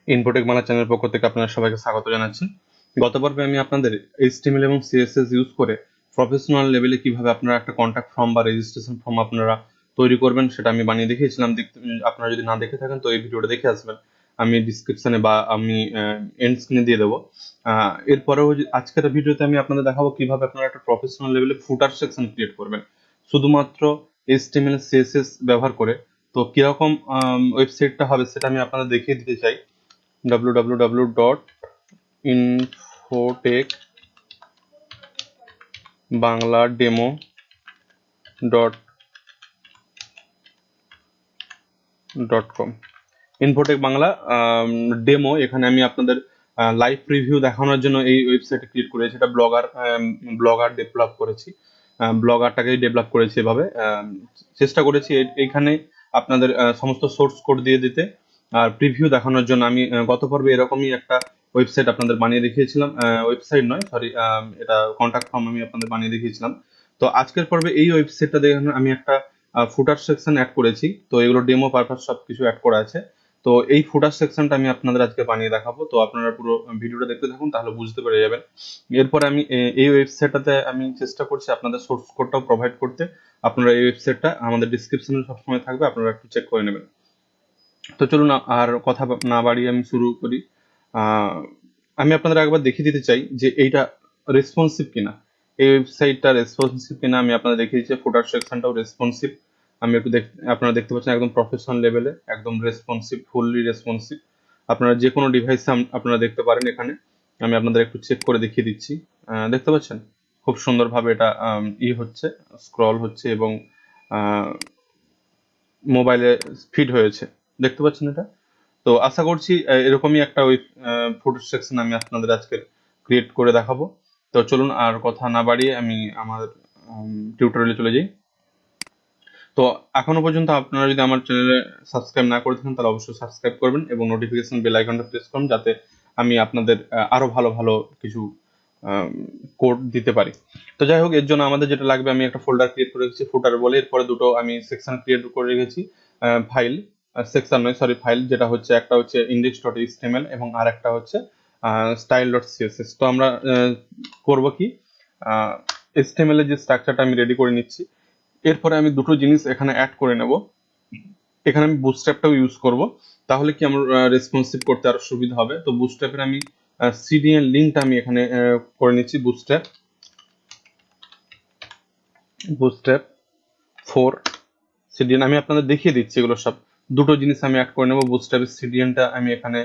Infotech Bangla চ্যানেলের পক্ষ থেকে আপনারা সবাইকে স্বাগত জানাচ্ছি। গত পর্বে আমি আপনাদের HTML এবং CSS ইউজ করে প্রফেশনাল লেভেলে কিভাবে আপনারা একটা কন্ট্যাক্ট ফর্ম বা রেজিস্ট্রেশন ফর্ম আপনারা তৈরি করবেন সেটা আমি বানিয়ে দেখিয়েছিলাম। আপনারা যদি না দেখে থাকেন তো এই ভিডিওটা দেখে আসবেন, আমি ডিসক্রিপশনে বা আমি এন্ড স্ক্রিনে দিয়ে দেবো। এরপরেও আজকের ভিডিওতে আমি আপনাদের দেখাবো কিভাবে আপনারা একটা প্রফেশনাল লেভেলে ফুটার সেকশন ক্রিয়েট করবেন শুধুমাত্র HTML CSS ব্যবহার করে। তো কিরকম ওয়েবসাইটটা হবে সেটা আমি আপনাদের দেখিয়ে দিতে চাই। www.infotechbanglademo.com ইনফোটেক বাংলা ডেমো, এখানে আমি আপনাদের লাইভ প্রিভিউ দেখানোর জন্য এই ওয়েবসাইটে ক্রিয়েট করেছি। এটা ব্লগার ডেভেলপ করেছি, ব্লগারটাকেই ডেভেলপ করেছি এভাবে। চেষ্টা করেছি এইখানে আপনাদের সমস্ত সোর্স কোড দিয়ে দিতে আর প্রিভিউ দেখানোর জন্য। আমি গত পর্বে এরকমই একটা ওয়েবসাইট আপনাদের বানিয়ে দেখিয়েছিলাম, ওয়েবসাইট নয় সরি, এটা কন্ট্যাক্ট ফর্ম আমি আপনাদের বানিয়ে দেখিয়েছিলাম। তো আজকের পর্বে এই ওয়েবসাইটটা দেখে আমি একটা ফুটার সেকশন অ্যাড করেছি। তো এগুলো ডেমো পারপাস সবকিছু অ্যাড করা আছে। তো এই ফুটার সেকশনটা আমি আপনাদের আজকে বানিয়ে দেখাবো। তো আপনারা পুরো ভিডিওটা দেখতে থাকুন, তাহলে বুঝতে পেরে যাবেন। এরপরে আমি এই ওয়েবসাইটটাতে আমি চেষ্টা করছি আপনাদের সোর্স কোডটাও প্রোভাইড করতে। আপনারা এই ওয়েবসাইটটা আমাদের ডিসক্রিপশনে সবসময় থাকবে, আপনারা একটু চেক করে নেবেন। তো চলুন আর কথা না বাড়িয়ে আমি শুরু করি। আমি আপনাদের একবার দেখিয়ে দিতে চাই যে এইটা রেসপন্সিভ কিনা, এই ওয়েবসাইটটা রেসপন্সিভ কিনা আমি আপনাদের দেখিয়ে দিচ্ছি। ফুটার সেকশনটাও রেসপন্সিভ, আমি একটু আপনারা দেখতে পাচ্ছেন একদম প্রফেশনাল লেভেলে, একদম রেসপন্সিভ, ফুললি রেসপন্সিভ। আপনারা যে কোনো ডিভাইসে আপনারা দেখতে পারেন। এখানে আমি আপনাদের একটু চেক করে দেখিয়ে দিচ্ছি। দেখতে পাচ্ছেন খুব সুন্দরভাবে এটা হচ্ছে, স্ক্রল হচ্ছে এবং মোবাইলে ফিড হয়েছে, দেখতে পাচ্ছেন এটা। তো আশা করছি এরকমই একটা ওই ফটো সেকশন আমি আপনাদের আজকে ক্রিয়েট করে দেখাবো। তো চলুন আর কথা না বাড়িয়ে আমি আমার টিউটোরিয়ালে চলে যাই। তো এখনো পর্যন্ত আপনারা যদি আমার চ্যানেলে সাবস্ক্রাইব না করে থাকেন তাহলে অবশ্যই সাবস্ক্রাইব করবেন এবং নোটিফিকেশন বেল আইকনটা প্রেস করুন, যাতে আমি আপনাদের আরো ভালো ভালো কিছু কোড দিতে পারি। তো যাই হোক, এর জন্য আমাদের যেটা লাগবে, আমি একটা ফোল্ডার ক্রিয়েট করে রেখেছি ফুটার বলে। এরপরে দুটো আমি সেকশন ক্রিয়েট করে রেখেছি, ফাইল, সেকশন নয় সরি, ফাইল, যেটা হচ্ছে একটা হচ্ছে index.html এবং আর একটা হচ্ছে style.css। তো আমরা করব কি, HTML এর যে স্ট্রাকচারটা আমি রেডি করে নিচ্ছি। এরপরে আমি দুটো জিনিস এখানে অ্যাড করে নেব। এখানে আমি বুটস্ট্র্যাপটাও ইউজ করব, তাহলে কি আমার রেসপন্সিভ করতে আরো সুবিধা হবে। তো বুটস্ট্র্যাপের আমি CDN লিঙ্কটা আমি এখানে করে নিচ্ছি। বুটস্ট্র্যাপ 4 CDN আমি আপনাদের দেখিয়ে দিচ্ছি। এগুলো সব দুটো জিনিস আমি অ্যাড করে নেব। বুটস্ট্র্যাপের CDNটা আমি এখানে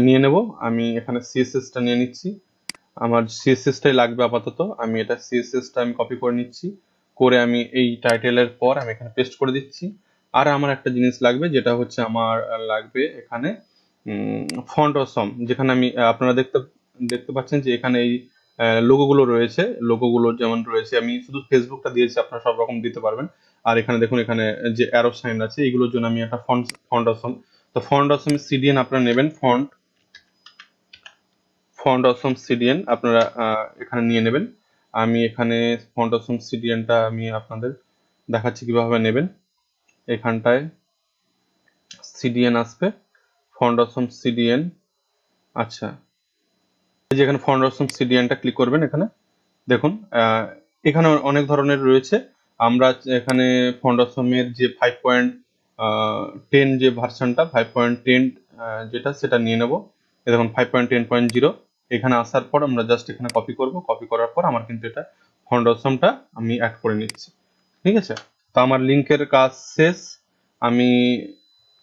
নিয়ে নেব। আমি এখানে CSSটা নিয়ে নিচ্ছি, আমার CSSটাই লাগবে আপাতত। আমি এটা CSSটা আমি কপি করে নিচ্ছি, করে আমি এই টাইটেলের পর আমি এখানে পেস্ট করে দিচ্ছি। আর আমার একটা জিনিস লাগবে, যেটা হচ্ছে আমার লাগবে এখানে ফন্ট অসম, যেখানে আমি আপনারা দেখতে পাচ্ছেন যে এখানে এই লোগোগুলো রয়েছে। লোগোগুলো যেমন রয়েছে, আমি শুধু ফেসবুকটা দিয়েছি, আপনারা সব রকম দিতে পারবেন। আর এখানে দেখুন, এখানে যে অ্যারো সাইন আছে, এগুলোর জন্য আমি একটা ফন্ট অসম। তো ফন্ট অসম CDN আপনারা নেবেন, ফন্ট অসম CDN আপনারা এখানে নিয়ে নেবেন। আমি এখানে ফন্ট অসম CDNটা আমি আপনাদের দেখাচ্ছি কিভাবে নেবেন। এখানটায় CDN আসবে, ফন্ট অসম CDN। আচ্ছা, এই যে এখানে ফন্ট অসম CDNটা ক্লিক করবেন। এখানে দেখুন এখানে অনেক ধরনের রয়েছে। আমরা এখানে ফন্ট অসমের যে 5.10 যে ভার্সনটা, 5.10 যেটা, সেটা নিয়ে নেব। দেখুন 5.10.0 এখানে আসার পর আমরা জাস্ট এখানে কপি করব। কপি করার পর আমার কিন্তু এটা ফন্ট অসমটা আমি অ্যাড করে নিচ্ছি, ঠিক আছে। তো আমার লিংকের কাজ শেষ। আমি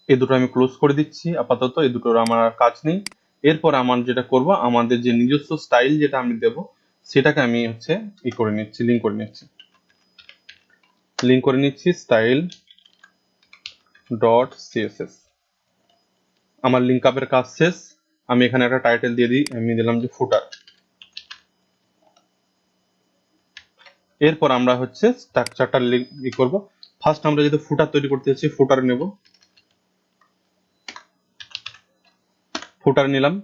এই দুটো আমি ক্লোজ করে দিচ্ছি আপাতত, এই দুটোর আমার আর কাজ নেই। এরপর আমার যেটা করব, আমাদের যে নিজস্ব স্টাইল যেটা আমি দেব, সেটাকে আমি হচ্ছে করে নিচ্ছি, লিঙ্ক করে নিচ্ছি style.css। আমার লিঙ্ক আপের কাজ শেষ। আমি এখানে একটা টাইটেল দিয়ে দিই, আমি দিলাম যে ফুটার। এরপর আমরা হচ্ছে স্ট্রাকচারটা লিঙ্ক করব। ফার্স্ট আমরা যদি ফুটার তৈরি করতে যাচ্ছি, ফুটার নেব, ফুটার নিলাম।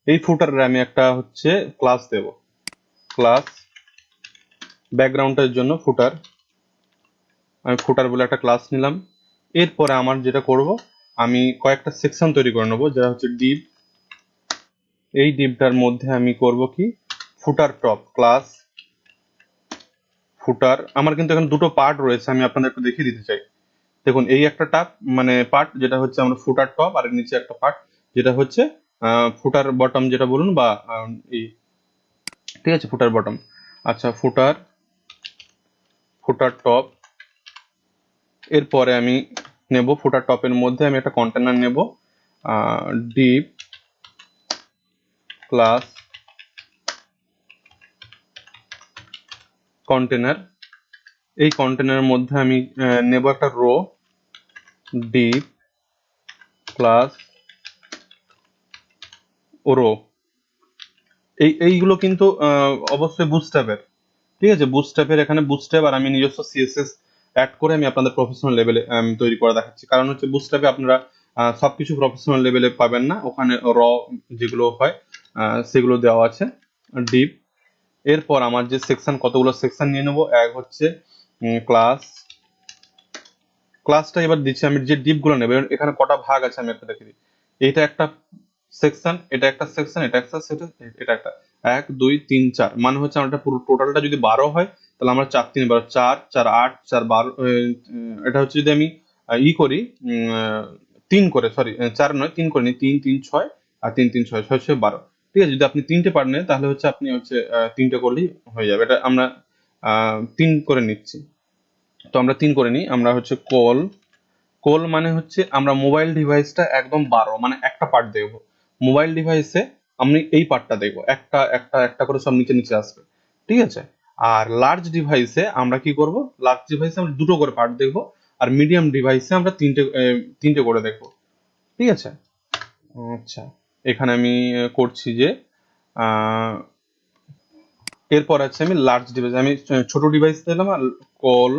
এই ফুটারে আমি একটা হচ্ছে ক্লাস দেব, ক্লাস ব্যাকগ্রাউন্ডের জন্য ফুটার। আমি ফুটার বলে একটা ক্লাস নিলাম। এরপরে আমার যেটা করব, আমি কয়েকটা সেকশন তৈরি করে নেবো, যেটা হচ্ছে ডিভ। এই ডিভটার মধ্যে আমি করব কি, ফুটার টপ ক্লাস ফুটার। আমার কিন্তু এখানে দুটো পার্ট রয়েছে, আমি আপনাদের একটু দেখিয়ে দিতে চাই। দেখুন, এই একটা টাপ মানে পার্ট যেটা হচ্ছে আমরা ফুটার টপ, আর এর নিচে একটা পার্ট যেটা হচ্ছে ফুটার বটম যেটা বলুন, বা এই, ঠিক আছে, ফুটার বটম। আচ্ছা, ফুটার ফুটার টপ। এরপরে আমি নেব ফুটার টপের মধ্যে আমি একটা কন্টেনার নেব, ডিপ ক্লাস কন্টেনার। এই কন্টেনারের মধ্যে আমি নেব একটা রো, ডিপ ক্লাস রো। এইগুলো কিন্তু অবশ্যই বুটস্ট্র্যাপের, ঠিক আছে, বুটস্ট্র্যাপের। এখানে বুটস্ট্র্যাপ আর আমি নিজস্ব সিএসএস অ্যাড করে আমি আপনাদের প্রফেশনাল লেভেলে তৈরি করে দেখাচ্ছি। কারণ হচ্ছে বুটস্ট্র্যাপে আপনারা সবকিছু প্রফেশনাল লেভেলে পাবেন না, ওখানে যেগুলো হয় সেগুলো দেওয়া আছে। ডিপ। এরপর আমার যে সেকশন, কতগুলো সেকশন নিয়ে নেবো। এক হচ্ছে ক্লাস, ক্লাসটা এবার দিচ্ছি আমি যে ডিপগুলো নেবো। এখানে কটা ভাগ আছে আমি একটা দেখে দিই। এটা একটা সেকশন, এটা একটা সেকশন, এটা একটা সেকশন, এটা একটা, 1 2 3 4, মানে হচ্ছে আমার পুরো টোটালটা যদি 12 হয়, তাহলে আমরা 4 3 12, 4 4 8 4 12, এটা হচ্ছে যদি আমি করি 3 করে, সরি 4 নয় 3 করে নিই, 3 3 6 আর 3 3 6, 6 6 12। ঠিক আছে, যদি আপনি 3টে পারেন তাহলে হচ্ছে আপনি হচ্ছে 3টে করলেই হয়ে যাবে। এটা আমরা 3 করে নিচ্ছি। তো আমরা 3 করে নিই। আমরা হচ্ছে কল, কোল মানে হচ্ছে আমরা মোবাইল ডিভাইসটা একদম 12, মানে একটা পার্ট দেখবো। মোবাইল ডিভাইসে আমি এই পার্টটা দেখবো, একটা একটা একটা করে সব নিচে নিচে আসবে, ঠিক আছে। আর লার্জ ডিভাইসে আমরা কি করব, লার্জ ডিভাইসে আমরা দুটো করে পার্ট দেখবো, আর মিডিয়াম ডিভাইসে আমরা তিনটে করে দেখবো, ঠিক আছে। আচ্ছা, এখানে আমি করছি যে আহ, এরপর আছে আমি লার্জ ডিভাইস, আমি ছোট ডিভাইস দিলাম। আর কল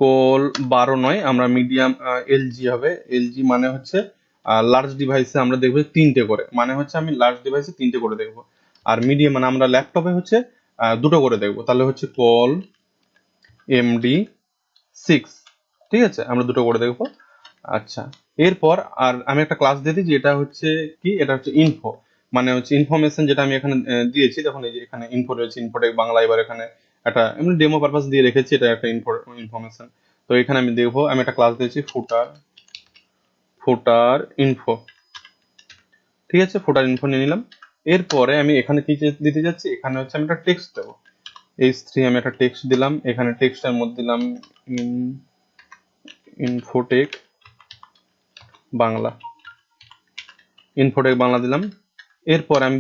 কোল 12 নয়, আমরা মিডিয়াম এলজি হবে। এলজি মানে হচ্ছে লার্জ ডিভাইসে আমরা দেখবো 3টে করে, মানে হচ্ছে আমি লার্জ ডিভাইসে 3টে করে দেখবো। আর মিডিয়াম মানে আমরা ল্যাপটপে হচ্ছে দুটো করে দেখবো, তাহলে হচ্ছে কল MD6, ঠিক আছে, আমরা দুটো করে দেখবো। আচ্ছা, এরপর আর আমি একটা ক্লাস দিয়ে দিই, যেটা হচ্ছে কি, এটা হচ্ছে ইনফো, মানে হচ্ছে ইনফরমেশন, যেটা আমি এখানে দিয়েছি। দেখুন এই যে এখানে ইনফো রয়েছে, ইনফোটেক বাংলা। এবার এখানে একটা এমনি ডেমো পারপাস দিয়ে রেখেছি, এটা একটা ইনফরমেশন। তো এখানে আমি দেখবো, আমি একটা ক্লাস দিয়েছি ফুটার ফুটার ইনফো, ঠিক আছে, ফুটার ইনফো নিয়ে নিলাম। এরপরে আমি এখানে কি দিতে যাচ্ছি, এখানে হচ্ছে আমি একটা টেক্সট দেবো। H3 আমি একটা টেক্সট দিলাম, এখানে টেক্সটের মধ্যে দিলাম ইনফোটেক বাংলা, ইনফোটেক বাংলা দিলাম। এরপর আমি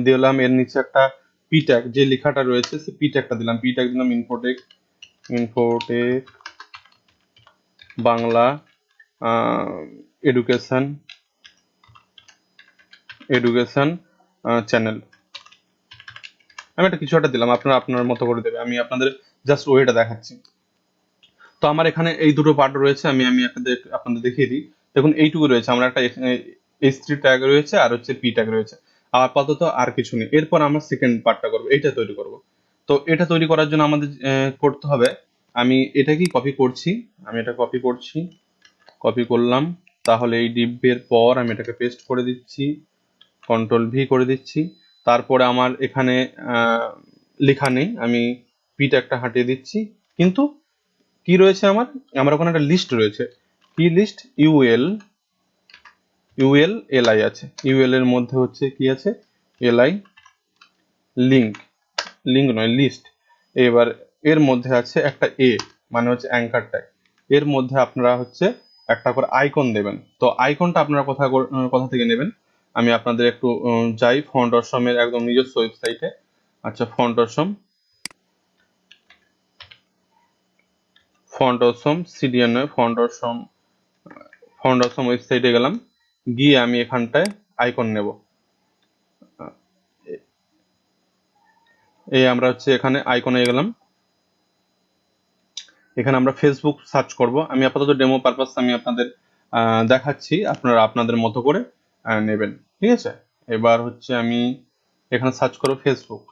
দিলাম এর নিচে একটা পি ট্যাগ, যে লেখাটা রয়েছে সে পি ট্যাগটা দিলাম। পি ট্যাগ দিলাম Infotech Infotech Bangla education education channel. আমি একটা কিছু একটা দিলাম, আপনারা আপনার মতো করে দেবে, আমি আপনাদের জাস্ট ওয়েটা দেখাচ্ছি। তো আমার এখানে এই দুটো পার্ট রয়েছে, আমি আমি আপনাদের দেখিয়ে দিই। দেখুন এইটুকু রয়েছে, আমরা একটা H3 ট্যাগ রয়েছে, আর হচ্ছে পি ট্যাগ রয়েছে। আপাতত আর কিছু নেই। এরপর আমরা সেকেন্ড পার্টটা করবো, এইটা তৈরি করব। তো এটা তৈরি করার জন্য আমাদের করতে হবে, আমি এটা কি কপি করছি, আমি এটা কপি করছি, কপি করলাম। তাহলে এই ডিব্বের পর আমি এটাকে পেস্ট করে দিচ্ছি, কন্ট্রোল V করে দিচ্ছি। তারপরে আমার এখানে লেখা নেই, আমি পি ট্যাগটা হাঁটিয়ে দিচ্ছি। কিন্তু কি রয়েছে আমার, আমার ওখানে একটা লিস্ট রয়েছে। কি লিস্ট, UL LI আছে। UL এর মধ্যে হচ্ছে কি আছে, LI লিঙ্ক, লিঙ্ক নয় লিস্ট। এবার এর মধ্যে আছে একটা মানে হচ্ছে অ্যাঙ্কার ট্যাগ। এর মধ্যে আপনারা হচ্ছে একটা করে আইকন দেবেন। তো আইকনটা আপনারা কোথা থেকে নেবেন, আমি আপনাদের একটু যাই ফন্ট অসমের একদম নিজস্ব ওয়েবসাইটে। আচ্ছা, ফন্ট অসম সিডিএন নয়, ফন্ট অসম ওয়েবসাইটে গেলাম, গিয়ে আমি এখানটায় আইকন নেব। এই আমরা হচ্ছে এখানে আইকনে গেলাম। এখানে আমরা ফেসবুক সার্চ করব। আমি আপাতত ডেমো পারপাস আমি আপনাদের দেখাচ্ছি, আপনারা আপনাদের মতো করে নেবেন, ঠিক আছে। এবার হচ্ছে আমি এখানে সার্চ করব ফেসবুক,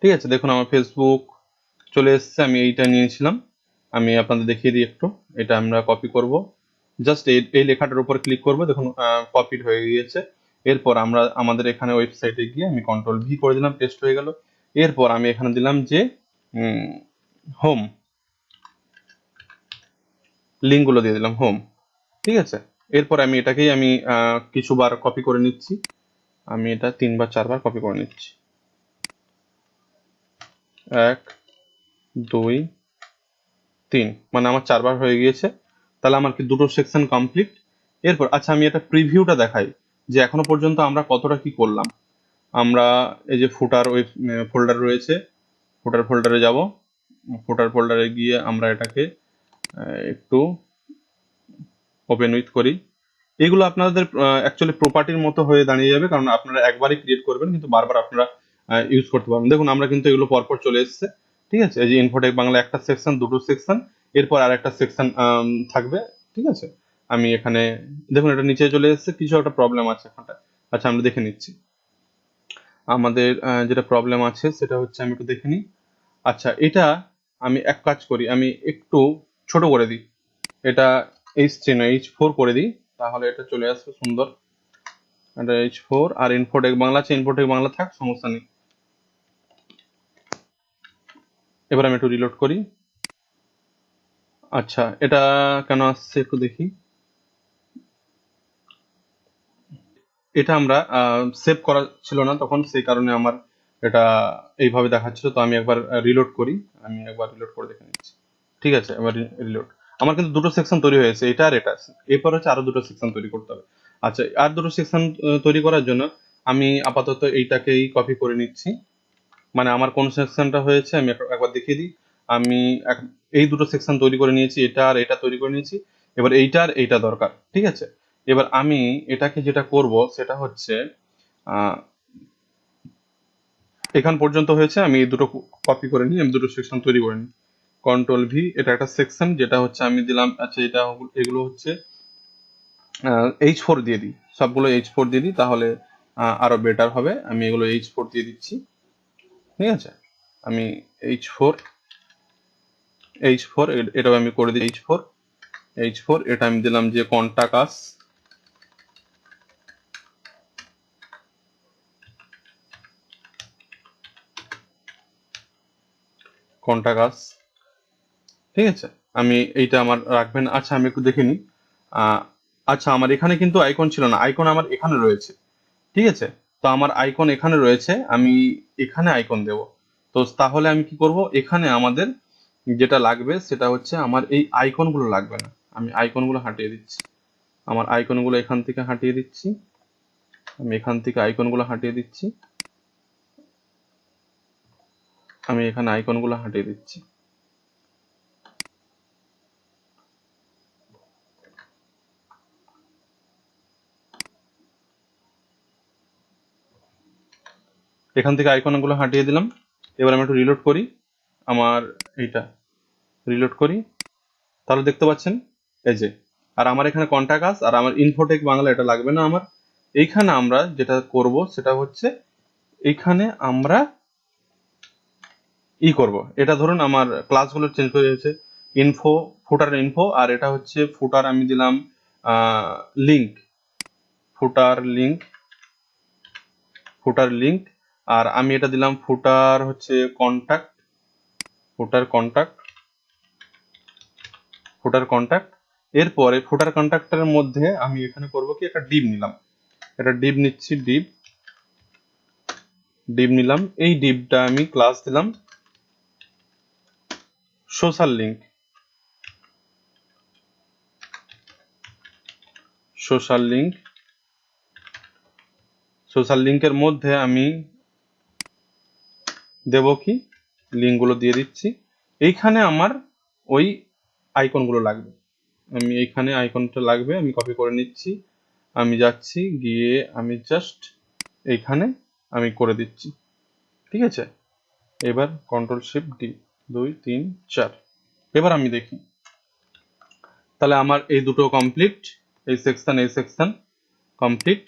ঠিক আছে। দেখুন আমার ফেসবুক চলে এসেছে, আমি এইটা নিয়েছিলাম। আমি আপনাদের দেখিয়ে দিই একটু। এটা আমরা কপি করব, জাস্ট এই লেখাটার উপর ক্লিক করব, দেখুন কপিড হয়ে গিয়েছে। এরপর আমরা আমাদের এখানে ওয়েবসাইটে গিয়ে আমি কন্ট্রোল V করে দিলাম, পেস্ট হয়ে গেল। এরপর আমি এখানে দিলাম যে হোম, লিঙ্কগুলো দিয়ে দিলাম হোম, ঠিক আছে। এরপর আমি এটাকেই আমি কিছুবার কপি করে নিচ্ছি, আমি এটা 3 বা 4 বার কপি করে নিচ্ছি। 1 2 3, মানে আমার 4 বার হয়ে গিয়েছে। তাহলে আমার কি দুটো সেকশন কমপ্লিট। এরপর আচ্ছা আমি এটা প্রিভিউটা দেখাই যে এখনো পর্যন্ত আমরা কতটা কি করলাম। আমরা এই যে ফুটার ওই ফোল্ডার রয়েছে, ফুটার ফোল্ডারে যাব, ফুটার ফোল্ডারে গিয়ে আমরা এটাকে একটু ওপেন উইথ করি। এগুলো আপনাদের অ্যাকচুয়ালি প্রপার্টির মতো হয়ে দাঁড়িয়ে যাবে, কারণ আপনারা একবারই ক্রিয়েট করবেন কিন্তু বারবার আপনারা ইউজ করতে পারবেন। দেখুন আমরা কিন্তু এগুলো পরপর চলে এসেছে, ঠিক আছে। এই যে ইনফোটেক বাংলা একটা সেকশন, দুটো সেকশন, এরপর আর একটা সেকশন থাকবে, ঠিক আছে। আমি এখানে দেখুন এটা নিচে চলে এসেছে, কিছু একটা প্রবলেম আছে এখানটা। আচ্ছা আমরা দেখে নিচ্ছি আমাদের যেটা প্রবলেম আছে সেটা হচ্ছে, আমি একটু দেখে নিই। আচ্ছা এটা আমি এক কাজ করি, আমি একটু ছোট করে দিই, এটা H3 নয় H4 করে দিই, তাহলে এটা চলে আসবে সুন্দর। এটা H4 আর ইনফোটেক বাংলা আছে, ইনফোটেক বাংলা থাক, সমস্যা নেই। এবার আমি একটু রিলোড করি। আচ্ছা এটা কেন আসছে একটু দেখি। এটা আমরা সেভ করা ছিল না তখন, সেই কারণে আমার এটা এইভাবে দেখাচ্ছিল। তো আমি একবার রিলোড করি, আমি একবার রিলোড করে দেখে নিচ্ছি, ঠিক আছে। এবার রিলোড, আমার কিন্তু দুটো সেকশন তৈরি হয়েছে, এটা আর এটা। এরপর হচ্ছে আরো দুটো সেকশন তৈরি করতে হবে। আচ্ছা আর দুটো সেকশন তৈরি করার জন্য আমি আপাতত এইটাকেই কপি করে নিচ্ছি, মানে আমার কোন সেকশনটা হয়েছে আমি একবার দেখিয়ে দিই। আমি এই দুটো সেকশন তৈরি করে নিয়েছি, এটা আর এটা তৈরি করে নিয়েছি। এবার এইটা আর এইটা দরকার, ঠিক আছে। এবার আমি এটাকে যেটা করব সেটা হচ্ছে আহ, এখান পর্যন্ত হয়েছে, আমি এই দুটো কপি করে নিই, আমি দুটো সেকশন তৈরি করে নিই। কন্ট্রোল V, এটা একটা সেকশন যেটা হচ্ছে আমি দিলাম। আচ্ছা এটা এগুলো হচ্ছে H4 দিয়ে দিই, সবগুলো H4 দিয়ে দিই, তাহলে আরো বেটার হবে। আমি এগুলো H4 দিয়ে দিচ্ছি, ঠিক আছে। আমি H4 H4 এটাও আমি করে দিই H4 এটা আমি দিলাম যে কন্টাকাস, কন্টাকাস, ঠিক আছে। আমি এইটা আমার রাখবেন। আচ্ছা আমি একটু দেখে নিই। আচ্ছা আমার এখানে কিন্তু আইকন ছিল না, আইকন আমার এখানে রয়েছে, ঠিক আছে। তো আমার আইকন এখানে রয়েছে, আমি এখানে আইকন দেব। তো তাহলে আমি কি করব, এখানে আমাদের যেটা লাগবে সেটা হচ্ছে আমার এই আইকনগুলো লাগবে না, আমি আইকনগুলো হাঁটিয়ে দিচ্ছি। আমার আইকনগুলো এখান থেকে হাঁটিয়ে দিচ্ছি, আমি এখান থেকে আইকনগুলো হাঁটিয়ে দিচ্ছি, আমি এখানে আইকনগুলো হাঁটিয়ে দিচ্ছি। এখান থেকে আইকনগুলো হাঁটিয়ে দিলাম। এবার আমি একটু রিলোড করি, আমার এইটা রিলোড করি, তাহলে দেখতে পাচ্ছেন এই যে। আর আমার এখানে কন্টাকাস আর আমার ইনফোটেক বাংলা এটা লাগবে না আমার। এইখানে আমরা যেটা করব সেটা হচ্ছে, এইখানে আমরা করব, এটা ধরুন আমার ক্লাসগুলো চেঞ্জ হয়ে গেছে, ইনফো, ফুটার ইনফো, আর এটা হচ্ছে ফুটার আমি দিলাম লিংক, ফুটার লিংক, ফুটার লিংক। আর আমি এটা দিলাম ফুটার হচ্ছে কন্টাক্ট, ফুটার কন্টাক্ট, ফুটার কন্টাক্ট। এরপরে ফুটার কন্টাক্টের মধ্যে আমি এখানে করব কি, একটা ডিভ নিলাম, এটা ডিভ নিচ্ছি, ডিভ, ডিভ নিলাম। এই ডিভটা আমি ক্লাস দিলাম social link, social link, social লিংকের মধ্যে আমি দেব কি, লিঙ্কগুলো দিয়ে দিচ্ছি। এইখানে আমার ওই আইকনগুলো লাগবে, আমি এইখানে আইকনটা লাগবে, আমি কপি করে নিচ্ছি। আমি যাচ্ছি গিয়ে আমি জাস্ট এইখানে আমি করে দিচ্ছি, ঠিক আছে। এবার Ctrl+Shift+D, 2 3 4। এবার আমি দেখি, তাহলে আমার এই দুটো কমপ্লিট, এই সেকশন কমপ্লিট,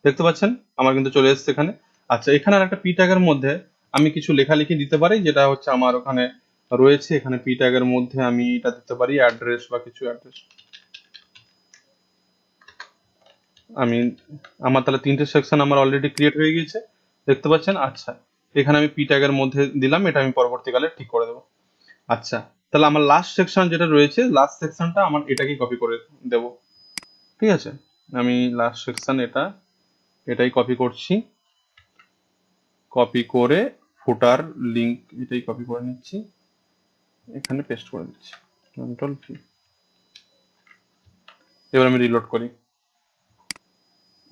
দেখতে পাচ্ছেন আমার কিন্তু চলে এসেছে এখানে। আচ্ছা এখানে আর একটা পি ট্যাগের মধ্যে আমি কিছু লেখালেখি দিতে পারি, যেটা হচ্ছে আমার ওখানে রয়েছে। এখানে পি ট্যাগের মধ্যে আমি এটা দিতে পারি অ্যাড্রেস বা কিছু অ্যাড্রেস। আমি আমার তাহলে 3টে সেকশন আমার অলরেডি ক্রিয়েট হয়ে গিয়েছে, দেখতে পাচ্ছেন। আচ্ছা, এখানে আমি পি ট্যাগের মধ্যে দিলাম, এটা আমি পরবর্তীকালে ঠিক করে দেবো। আচ্ছা, তাহলে আমার লাস্ট সেকশন যেটা রয়েছে, লাস্ট সেকশনটা আমার এটাকেই কপি করে দেব। ঠিক আছে, আমি লাস্ট সেকশন এটাই কপি করছি। কপি করে ফুটার লিংক এটাই কপি করে নিচ্ছি, এখানে পেস্ট করে দিচ্ছি, কন্ট্রোল ভি। এবার আমি রিলোড করি,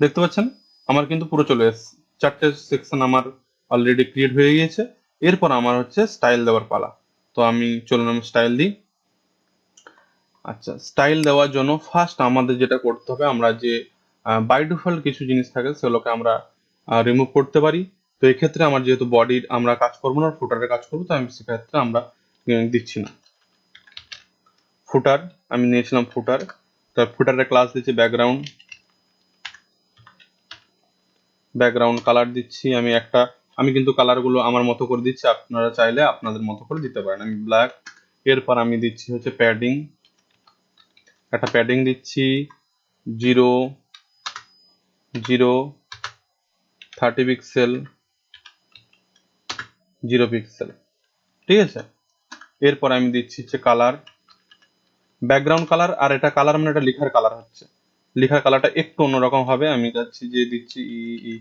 দেখতে পাচ্ছেন আমার কিন্তু পুরো চলে এসেছে। 4টে সেকশন আমার অলরেডি ক্রিয়েট হয়ে গিয়েছে। এরপর আমার হচ্ছে স্টাইল দেওয়ার পালা। তো আমি চলুন আমি স্টাইল দিই। আচ্ছা, স্টাইল দেওয়ার জন্য ফার্স্ট আমাদের যেটা করতে হবে, আমরা যে বাই ডিফল্ট কিছু জিনিস থাকে সেগুলোকে আমরা রিমুভ করতে পারি। তো এক্ষেত্রে আমার যেহেতু বডির আমরা কাজ করবো না, ফুটারের কাজ করবো, তো আমি সেক্ষেত্রে আমরা দিচ্ছি না ফুটার। আমি নিয়েছিলাম ফুটার, তার ফুটারের ক্লাস দিচ্ছি ব্যাকগ্রাউন্ড কালার দিচ্ছি। আমি কিন্তু কালারগুলো আমার মতো করে দিচ্ছি, আপনারা চাইলে আপনাদের মতো করে দিতে পারেন। আমি ব্ল্যাক। এরপর আমি দিচ্ছি হচ্ছে প্যাডিং, একটা প্যাডিং দিচ্ছি 0 পিক্সেল, 0 পিক্সেল। ঠিক আছে, এরপর আমি দিচ্ছি হচ্ছে কালার, ব্যাকগ্রাউন্ড কালার। আর এটা কালার মানে এটা লেখার কালার হচ্ছে, লেখার কালারটা একটু অন্যরকম হবে। আমি যাচ্ছি যে দিচ্ছি ই।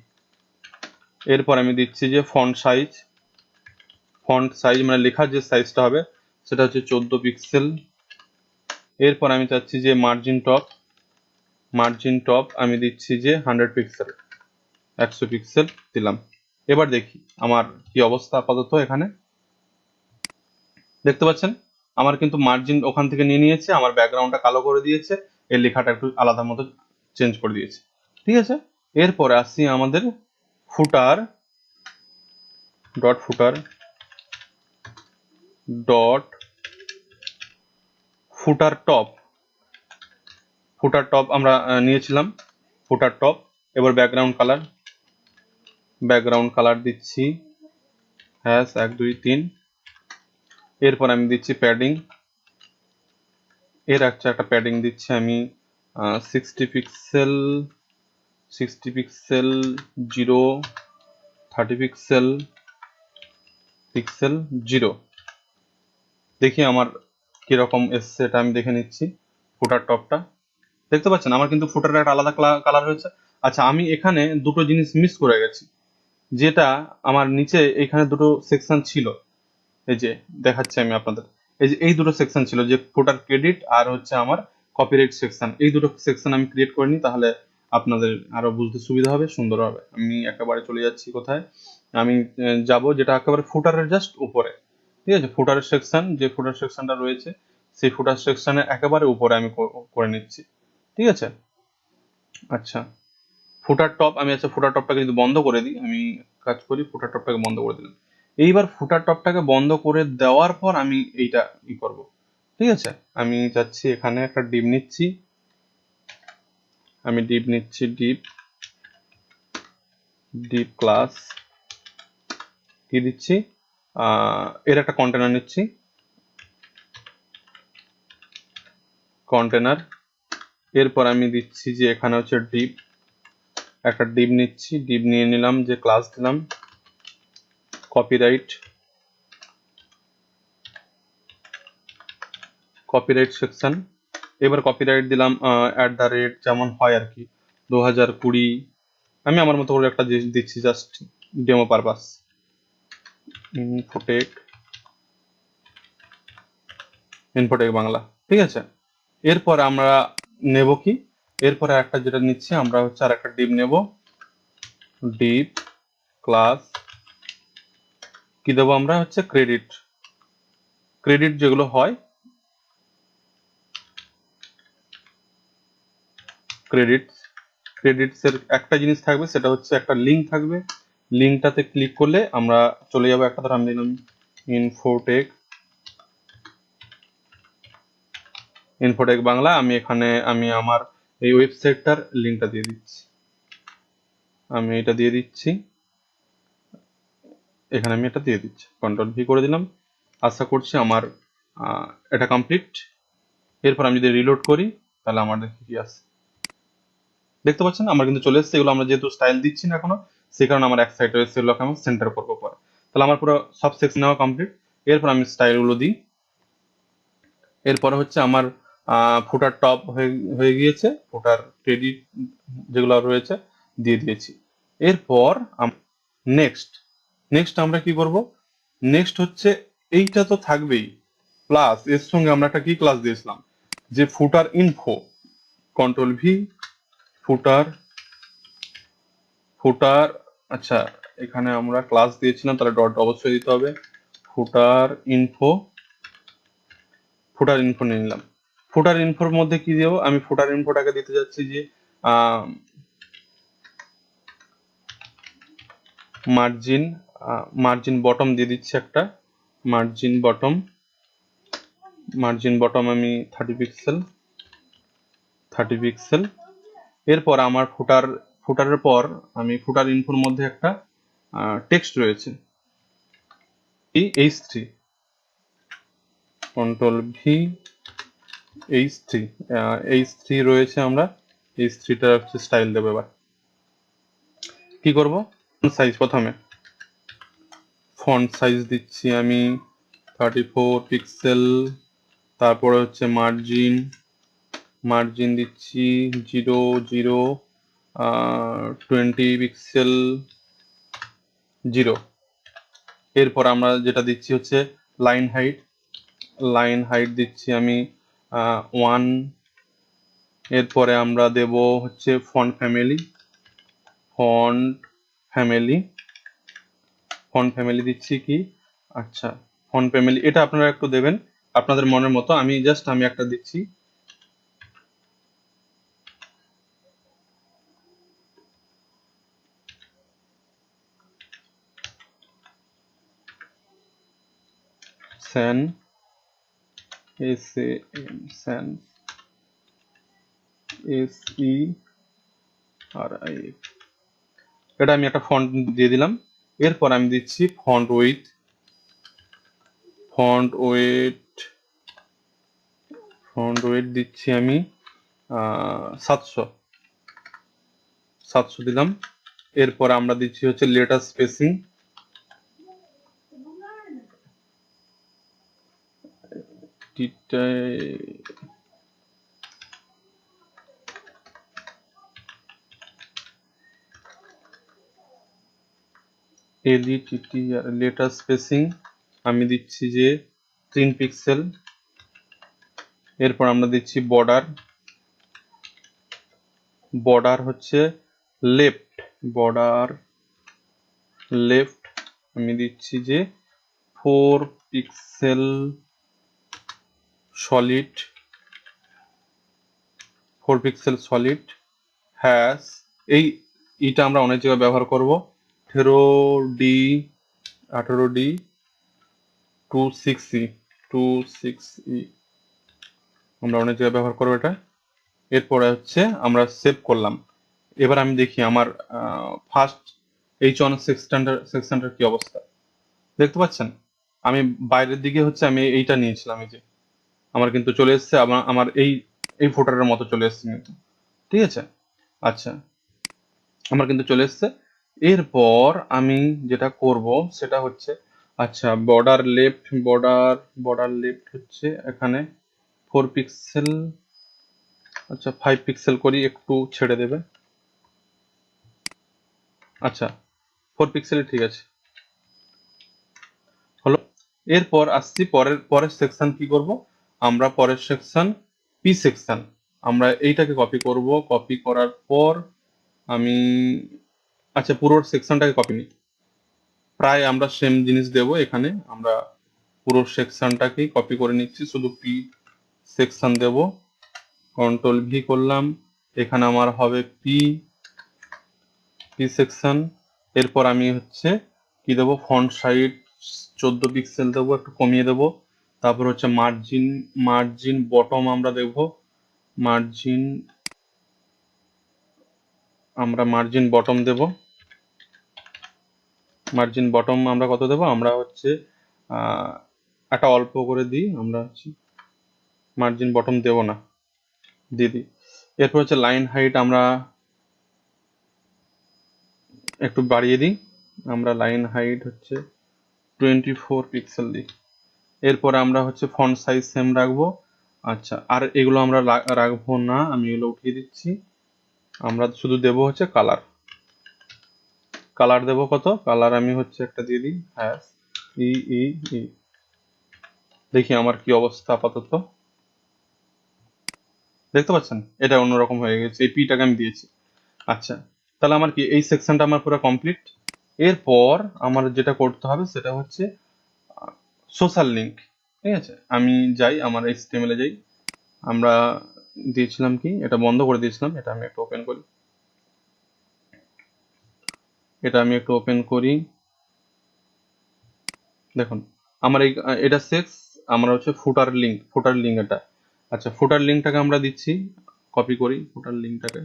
এরপর আমি দিচ্ছি যে ফন্ট সাইজ মানে লেখার যে সাইজটা হবে সেটা হচ্ছে 14 পিক্সেল। এরপর আমি চাচ্ছি যে মার্জিন টপ আমি দিচ্ছি যে 100 পিক্সেল, 100 পিক্সেল দিলাম। এবার দেখি আমার কি অবস্থা আপাতত। এখানে দেখতে পাচ্ছেন আমার কিন্তু মার্জিন ওখান থেকে নিয়ে নিয়েছে, আমার ব্যাকগ্রাউন্ডটা কালো করে দিয়েছে, এর লেখাটা একটু আলাদা মতো চেঞ্জ করে দিয়েছে। ঠিক আছে, এরপরে আসছি আমাদের ফুটার ফুটার ডট ফুটার টপ আমরা নিয়েছিলাম ফুটার টপ। এবার ব্যাকগ্রাউন্ড কালার দিচ্ছি # 1 2 3। এরপর আমি দিচ্ছি প্যাডিং, একটা প্যাডিং দিচ্ছি আমি 60 পিক্সেল, 0 30 পিক্সেল 0। দেখি আমার কিরকম এসছে, এটা আমি দেখে নিচ্ছি। ফুটার টপটা দেখতে পাচ্ছেন আমার কিন্তু ফুটারের একটা আলাদা কালার হয়েছে। আচ্ছা, আমি এখানে দুটো জিনিস মিস করে গেছি, যেটা আমার নিচে এখানে দুটো সেকশন ছিল, এই যে দেখাচ্ছি আমি আপনাদের। এই দুটো সেকশন ছিল, যে ফুটার ক্রেডিট আর হচ্ছে আমার কপিরাইট সেকশন। এই দুটো সেকশন আমি ক্রিয়েট করিনি, তাহলে আপনাদের আরো বুঝতে সুবিধা হবে, সুন্দর হবে। আমি একেবারে চলে যাচ্ছি কোথায়, আমি যাব যেটা একেবারে ফুটারের জাস্ট উপরে। ঠিক আছে, ফুটার সেকশনটা রয়েছে, সেই ফুটার সেকশনের একেবারে উপরে আমি করে নিচ্ছি। ঠিক আছে, আচ্ছা ফুটার টপটাকে যদি বন্ধ করে দিই, আমি কাজ করি, ফুটার টপটাকে বন্ধ করে দিলাম। এইবার ফুটার টপটাকে বন্ধ করে দেওয়ার পর আমি এইটা করব। ঠিক আছে, আমি যাচ্ছি এখানে একটা ডিপ নিচ্ছি, ডিপ ক্লাস কি দিচ্ছি, এর একটা কন্টেনার নিচ্ছি, কন্টেনার। এরপর আমি দিচ্ছি যে এখানে হচ্ছে একটা ডিপ নিচ্ছি, ডিপ নিয়ে নিলাম, যে ক্লাস দিলাম কপিরাইট সেকশন। এবার কপিরাইট দিলাম @ যেমন হয় আর কি 2020। আমি আমার মতো করে একটা জিনিস দিচ্ছি, just demo purpose, Infotech Bangla. ঠিক আছে, এরপর আমরা নেব কি, এরপরে একটা যেটা নিচ্ছি আমরা হচ্ছে আর একটা ডিপ নেব, ডিপ ক্লাস কি দেবো আমরা হচ্ছে ক্রেডিট যেগুলো হয়, ক্রেডিটস এর একটা জিনিস থাকবে, সেটা হচ্ছে একটা লিঙ্ক থাকবে। লিঙ্কটাতে ক্লিক করলে আমরা চলে যাবো একটা, ধর আমি দিলাম ইনফোটেক বাংলা। আমি আমার এই ওয়েবসাইটটার লিঙ্কটা দিয়ে দিচ্ছি, আমি এটা দিয়ে দিচ্ছি, এখানে আমি এটা দিয়ে দিচ্ছি, কন্ট্রোল ভি করে দিলাম। আশা করছি আমার এটা কমপ্লিট। এরপর আমি যদি রিলোড করি তাহলে আমার দেখি কি আসে। দেখতে পাচ্ছেন আমার কিন্তু চলে এসেছে। এগুলো আমরা যেহেতু স্টাইল দিচ্ছি না এখনো, সেই কারণে আমার এক সাইড রয়েছে, এগুলোকে আমি সেন্টার করবো পরে। তাহলে আমার পুরো সব সেকশন নেওয়া কমপ্লিট। এরপর আমি স্টাইলগুলো দিই। এরপরে হচ্ছে আমার ফুটার টপ হয়ে গিয়েছে, ফুটার ক্রেডিট যেগুলো রয়েছে দিয়ে দিয়েছি। এরপর নেক্সট নেক্সট আমরা কি করব? নেক্সট হচ্ছে এইটা তো থাকবেই, প্লাস এর সঙ্গে আমরা একটা কি ক্লাস দিয়েছিলাম, যে ফুটার ইনফো। কন্ট্রোল ভি, ফুটার ফুটার আচ্ছা, এখানে আমরা ক্লাস দিয়েছিলাম, তাহলে ডট অবশ্যই দিতে হবে। ফুটার ইনফো, ফুটার ইনফো নিয়ে নিলাম। ফুটার ইনফোর মধ্যে কি দেবো? আমি ফুটার ইনফোটাকে দিতে যাচ্ছি যে মার্জিন, মার্জিন বটম দিয়ে দিচ্ছি একটা। মার্জিন বটম, মার্জিন বটম আমি 30 পিক্সেল। এরপর আমার ফুটারের পর আমি ফুটার ইনফোর মধ্যে একটা টেক্সট রয়েছে, H3, control V, H3, H3 রয়েছে, আমরা H3টা হচ্ছে স্টাইল দেবো। এবার কি করব? সাইজ, প্রথমে ফন্ট সাইজ দিচ্ছি আমি 34 পিক্সেল। তারপরে হচ্ছে মার্জিন, মার্জিন দিচ্ছি 20 পিক্সেল 0। এরপর আমরা যেটা দিচ্ছি হচ্ছে লাইন হাইট, লাইন হাইট দিচ্ছি আমি 1। এরপরে আমরা দেব হচ্ছে font family, font family, font family দিচ্ছি কি, আচ্ছা ফন্ট ফ্যামিলি এটা আপনারা একটু দেবেন আপনাদের মনের মতো। আমি জাস্ট আমি একটা দিচ্ছি, স্যান, SAN, স্যান, SERIF, এটা আমি একটা ফন্ট দিয়ে দিলাম। এরপর আমি দিচ্ছি font with, font wait, font wait দিচ্ছি আমি 700 দিলাম। এরপর আমরা দিচ্ছি হচ্ছে letter spacing, LETTR, letter spacing আমি দিচ্ছি যে 3 পিক্সেল। এরপর আমরা দিচ্ছি বর্ডার, বর্ডার হচ্ছে লেফট, বর্ডার লেফট আমি দিচ্ছি যে 4 pixel solid, 4 pixel solid hash. এইটা আমরা অনেক জায়গায় ব্যবহার করব। 18D, 18D 26E, 26E আমরা অনেক জায়গায় ব্যবহার করবো এটা। এরপরে হচ্ছে আমরা সেভ করলাম। এবার আমি দেখি আমার ফার্স্ট H1 সেকশনটার কি অবস্থা। দেখতে পাচ্ছেন আমি বাইরের দিকে হচ্ছে আমি এইটা নিয়েছিলাম, এই যে আমার কিন্তু চলে এসছে, আমার এই এই ফোটারের মতো চলে এসছে কিন্তু, ঠিক আছে। আচ্ছা, আমার কিন্তু চলে এসছে। এরপর আমি যেটা করব সেটা হচ্ছে, আচ্ছা বর্ডার লেফট, বর্ডার লেফট হচ্ছে এখানে 4 পিক্সেল, আচ্ছা 5 পিক্সেল করি, একটু ছেড়ে দেবে। আচ্ছা 4 পিক্সেলই ঠিক আছে, হলো। এরপর আসছি পরের সেকশন কি করব আমরা, পরের সেকশন পি সেকশন। আমরা এইটাকে কপি করব, কপি করার পর আমি, আচ্ছা পুরো সেকশনটাকে কপি নিই, প্রায় আমরা সেম জিনিস দেব এখানে। আমরা পুরো সেকশনটাকেই কপি করে নিচ্ছি, শুধু পি সেকশন দেব। কন্ট্রোল ভি করলাম, এখানে আমার হবে পি সেকশন। এরপর আমি হচ্ছে কি দেবো, ফন্ট সাইজ 14 পিক্সেল দেবো, একটু কমিয়ে দেবো। তারপর হচ্ছে মার্জিন, মার্জিন বটম আমরা দেব, মার্জিন, আমরা মার্জিন বটম দেব। মার্জিন বটম আমরা কত দেব, আমরা হচ্ছে একটা অল্প করে দিই, আমরা মার্জিন বটম দেব না, দিয়ে দিই। এরপর হচ্ছে লাইন হাইট আমরা একটু বাড়িয়ে দিই, আমরা লাইন হাইট হচ্ছে 24 পিক্সেল দিই। এরপর আমরা হচ্ছে ফন্ট সাইজ সেম রাখবো। আচ্ছা, আর এগুলো আমরা রাখবো না, আমি এগুলো উঠিয়ে দিচ্ছি। আমরা শুধু দেব হচ্ছে কালার। কালার দেব কত? কালার আমি হচ্ছে একটা দিয়ে দিই, হ্যাঁ, ই ই ই। দেখি আমার কি অবস্থা আপাতত, দেখতে পাচ্ছেন এটা অন্যরকম হয়ে গেছে, এই পিটাকে আমি দিয়েছি। আচ্ছা, তাহলে আমার কি এই সেকশনটা আমার পুরো কমপ্লিট। এরপর আমার যেটা করতে হবে সেটা হচ্ছে সোশ্যাল লিঙ্ক। ঠিক আছে, আমি যাই আমার HTML এ যাই। আমরা দিয়েছিলাম কি, এটা বন্ধ করে দিয়েছিলাম, এটা আমি একটু ওপেন করি। দেখুন আমার এই এটা সেক্স, আমরা হচ্ছে ফুটার লিঙ্ক এটা। আচ্ছা, ফুটার লিঙ্কটাকে আমরা দিচ্ছি, কপি করি ফুটার লিঙ্কটাকে,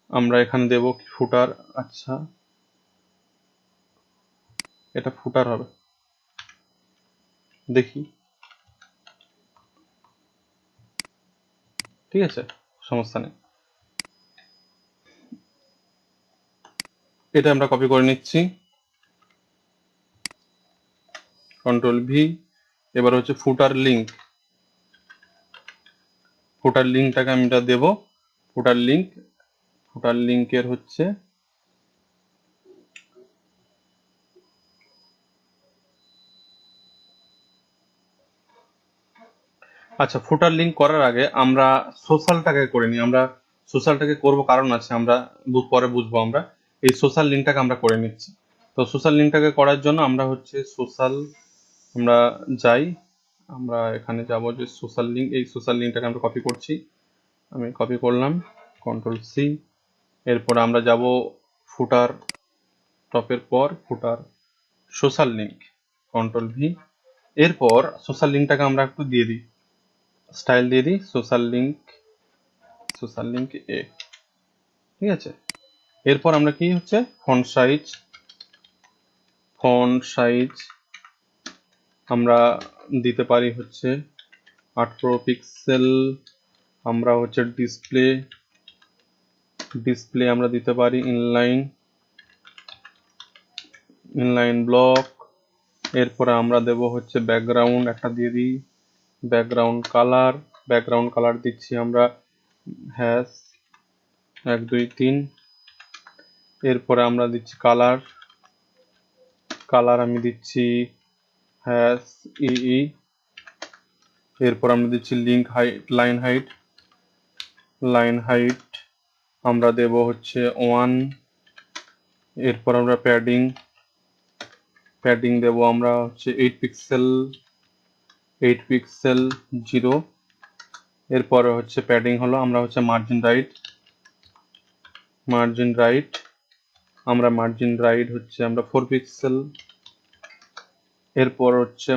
আমরা এখানে দেব ফুটার। আচ্ছা, এটা ফুটার হবে, দেখি, ঠিক আছে, সমস্যা নেই। এটা আমরা কপি করে নিচ্ছি, Ctrl V। এবার হচ্ছে ফুটার লিঙ্কটাকে আমি এটা দেব। ফুটার লিঙ্কের হচ্ছে, আচ্ছা, ফুটার লিঙ্ক করার আগে আমরা সোশ্যালটাকে করে নিই। আমরা সোশ্যালটাকে করব, কারণ আছে, আমরা পরে বুঝবো। আমরা এই সোশ্যাল লিঙ্কটাকে আমরা করে নিচ্ছি। তো সোশ্যাল লিঙ্কটাকে করার জন্য আমরা হচ্ছে আমরা যাই, আমরা এখানে যাব যে সোশ্যাল লিঙ্ক, এই সোশ্যাল লিঙ্কটাকে আমরা কপি করছি, আমি কপি করলাম, Ctrl+C। এরপর আমরা যাব ফুটার, টপের পর ফুটার, সোশ্যাল লিঙ্ক, Ctrl+V। এরপর সোশ্যাল লিঙ্কটাকে আমরা একটু দিয়ে দিই, স্টাইল দিয়ে দিই, সোশ্যাল লিঙ্ক এ, ঠিক আছে। এরপর আমরা কি হচ্ছে ফন্ট সাইজ আমরা দিতে পারি হচ্ছে 18 পিক্সেল। আমরা হচ্ছে ডিসপ্লে আমরা দিতে পারি ইনলাইন ব্লক। এরপরে আমরা দেব হচ্ছে ব্যাকগ্রাউন্ড একটা দিয়ে দিই, ব্যাকগ্রাউন্ড কালার দিচ্ছি আমরা হ্যাশ 1 2 3। এরপরে আমরা দিচ্ছি কালার আমি দিচ্ছি হ্যাশ ই। এরপর আমরা দিচ্ছি লাইন হাইট আমরা দেব হচ্ছে 1। এরপর আমরা প্যাডিং দেব আমরা হচ্ছে 8 পিক্সেল 0। এরপরে হচ্ছে প্যাডিং হলো, আমরা হচ্ছে মার্জিন রাইট হচ্ছে আমরা 4 পিক্সেল। এরপর হচ্ছে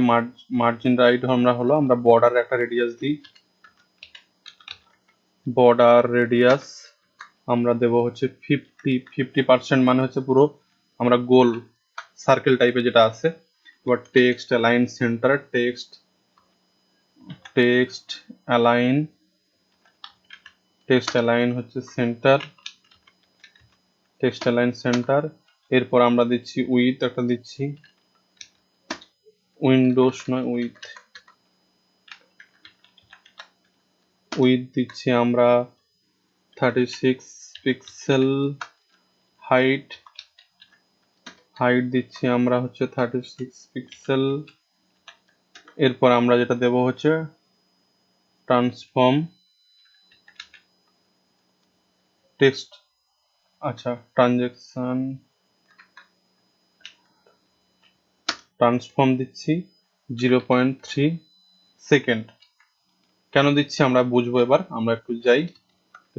মার্জিন রাইট আমরা বর্ডার একটা রেডিয়াস দিই, বর্ডার রেডিয়াস আমরা দেব হচ্ছে 50%, মানে হচ্ছে পুরো আমরা গোল সার্কেল টাইপের যেটা আছে। এবার টেক্সট অ্যালাইন হচ্ছে সেন্টার। এরপর আমরা দিচ্ছি উইথ একটা দিচ্ছি, উইথ দিচ্ছি আমরা 36 পিক্সেল। হাইট দিচ্ছি আমরা হচ্ছে 36 পিক্সেল। এরপর আমরা যেটা দেব হচ্ছে ট্রান্সফর্ম টেক্সট, আচ্ছা, ট্রান্সফর্ম দিচ্ছি 0.3 সেকেন্ড। কেন দিচ্ছি আমরা বুঝবো এবার, আমরা একটু যাই,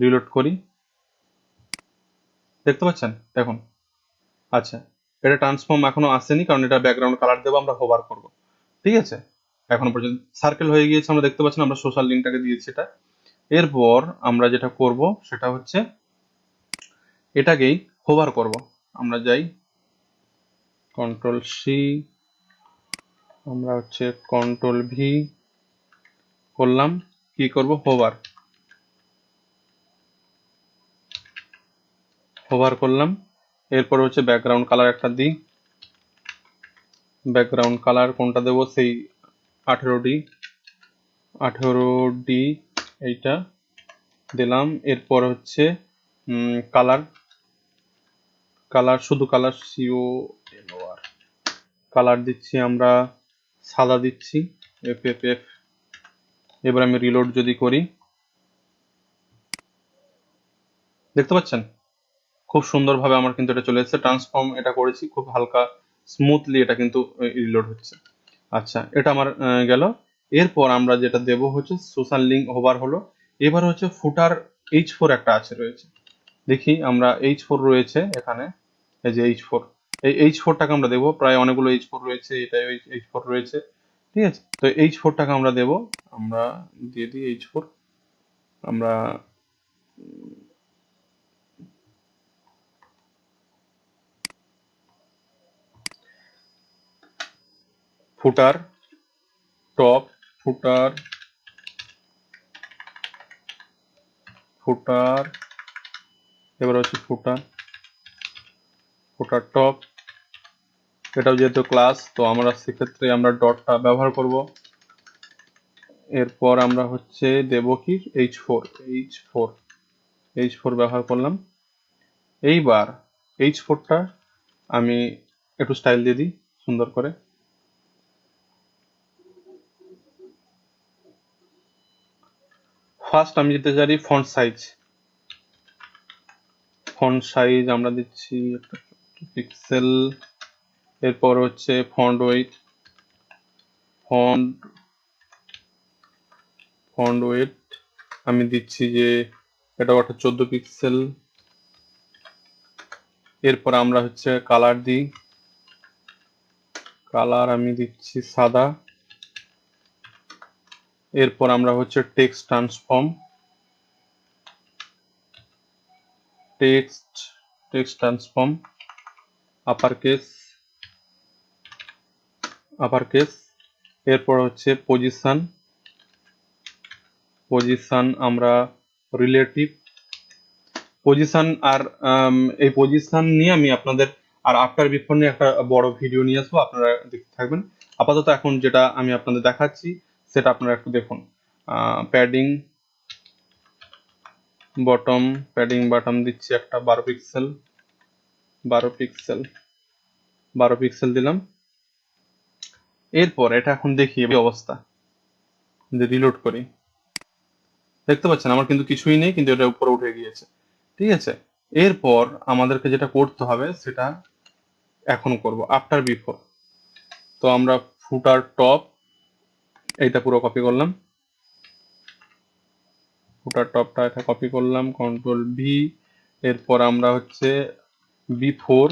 রিলোড করি, দেখতে পাচ্ছেন, দেখুন। আচ্ছা, এটা ট্রান্সফর্ম এখনো আসেনি, কারণ এটা ব্যাকগ্রাউন্ড কালার দেবো, আমরা হোভার করব, ঠিক আছে। এখনো পর্যন্ত সার্কেল হয়ে গিয়েছে, আমরা দেখতে পাচ্ছেন, আমরা সোশ্যাল লিঙ্কটাকে দিয়েছি এটা। এরপর আমরা যেটা করব সেটা হচ্ছে এটাকেই হোভার করব। আমরা যাই, কন্ট্রোল সি, আমরা হচ্ছে কন্ট্রোল ভি করলাম, কি করব, হোভার, হোভার করলাম। এরপর হচ্ছে ব্যাকগ্রাউন্ড কালার একটা দিই, ব্যাকগ্রাউন্ড কালার কোনটা দেবো, সেই 18D, 18D এইটা দিলাম। এরপর হচ্ছে কালার, কালার শুধু কালার, COLOR, কালার দিচ্ছি আমরা সাদা দিচ্ছি, FFF। এবার আমি রিলোড যদি করি, দেখতে পাচ্ছেন খুব সুন্দরভাবে আমার কিন্তু এটা চলে এসেছে। ট্রান্সফর্ম এটা করেছি খুব হালকা স্মুথলি, এটা কিন্তু রিলোড হচ্ছে। আচ্ছা, এটা আমার গেল। এরপর আমরা যেটা দেব হচ্ছে সোশ্যাল লিঙ্ক হোভার হলো। এবার হচ্ছে ফুটার H4 একটা আছে রয়েছে, দেখি আমরা H4 রয়েছে এখানে, এই যে H4, এই H4টাকে আমরা দেবো। প্রায় অনেকগুলো H4 রয়েছে, এটা H4 রয়েছে, ঠিক আছে। তো H4টাকে আমরা দেব, আমরা দিয়ে দিই H4। আমরা ফুটার টপ, ফুটার, ফুটার, এবার হচ্ছে ফুটার, ফুটার টপ, এটাও যেহেতু ক্লাস, তো আমরা সেক্ষেত্রে আমরা ডটটা ব্যবহার করব। এরপর আমরা হচ্ছে দেব কি H4, H4, H4 ব্যবহার করলাম। এইবার H4টা আমি একটু স্টাইল দিয়ে দিই সুন্দর করে। ফার্স্ট আমি দিতে চাই ফন্ট সাইজ, ফন্ট সাইজ আমরা দিচ্ছি পিক্সেল। এরপর হচ্ছে font wait, font font wait আমি দিচ্ছি যে এটাও একটা 14 পিক্সেল। এরপর আমরা হচ্ছে কালার দিই, কালার আমি দিচ্ছি সাদা। এরপর আমরা হচ্ছে text transform, text text transform upper case, upper case. এরপর হচ্ছে পজিশন, পজিশন আমরা রিলেটিভ পজিশন। আর এই পজিশন নিয়ে আমি আপনাদের আর আফটার বিফোর নিয়ে একটা বড় ভিডিও নিয়ে আসবো, আপনারা দেখতে থাকবেন। আপাতত এখন যেটা আমি আপনাদের দেখাচ্ছি সেটা আপনারা একটু দেখুন। প্যাডিং বটম, প্যাডিং বটম দিচ্ছি একটা 12 পিক্সেল, 12 পিক্সেল, 12 পিক্সেল দিলাম। এরপর এটা এখন দেখি এই অবস্থা, যে রিলোড করি, দেখতে পাচ্ছেন আমার কিন্তু কিছুই নেই, কিন্তু এটা উপরে উঠে গিয়েছে, ঠিক আছে। এরপর আমাদেরকে যেটা করতে হবে সেটা এখন করব, আফটার বিফোর। তো আমরা ফুটার টপ এইটা পুরো কপি করলাম, ফুটার টপটা এটা কপি করলাম, কন্ট্রোল ভি। এরপর আমরা হচ্ছে বিফোর,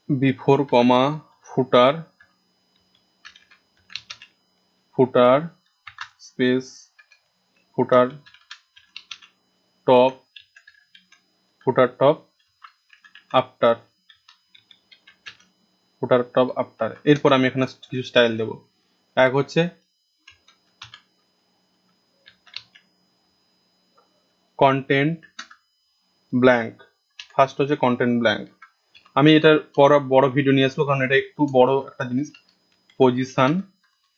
বিফোর কমা ফুটার, ফুটার স্পেস ফুটার টপ, ফুটার টপ আফটার, ফুটার টপ আফটার। এরপর আমি এখানে কিছু স্টাইল দেব। এক হচ্ছে কন্টেন্ট ব্ল্যাঙ্ক, ফার্স্ট হচ্ছে কন্টেন্ট ব্ল্যাঙ্ক। আমি এটার পর বড় ভিডিও নিয়ে আসবো, কারণ এটা একটু বড় একটা জিনিস। পজিশন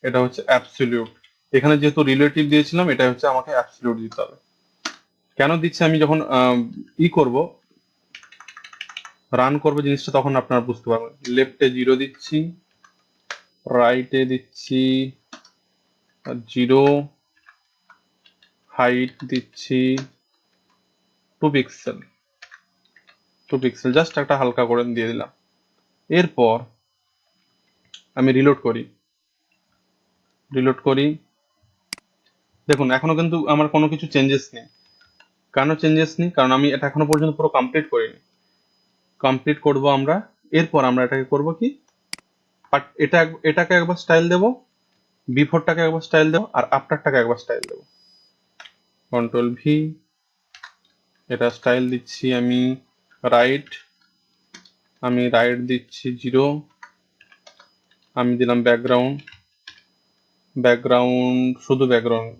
এটা হচ্ছে অ্যাবসলিউট, এখানে যেহেতু রিলেটিভ দিয়েছিলাম এটা হচ্ছে আমাকে অ্যাবসলিউট দিতে হবে। কেন দিচ্ছে, আমি যখন করব, রান করবো জিনিসটা, তখন আপনারা বুঝতে পারবেন। লেফটে 0 দিচ্ছি, রাইটে দিচ্ছি 0, হাইট দিচ্ছি 2 পিক্সেল, 2 পিক্সেল, জাস্ট একটা হালকা করে দিয়ে দিলাম। এরপর আমি রিলোড করি, রিলোড করি, দেখুন এখনো কিন্তু আমার কোনো কিছু চেঞ্জেস নেই। কেন চেঞ্জেস নেই, কারণ আমি এটা এখনো পর্যন্ত পুরো কমপ্লিট করিনি। কমপ্লিট করব আমরা। এরপর আমরা এটাকে করব কি, বাট এটাকে একবার স্টাইল দেব, বিফোরটাকে একবার স্টাইল দেব, আর আফটারটাকে একবার স্টাইল দেব। কন্ট্রোল ভি, এটা স্টাইল দিচ্ছি আমি রাইট, আমি রাইট দিচ্ছি 0, আমি দিলাম ব্যাকগ্রাউন্ড, শুধু ব্যাকগ্রাউন্ড,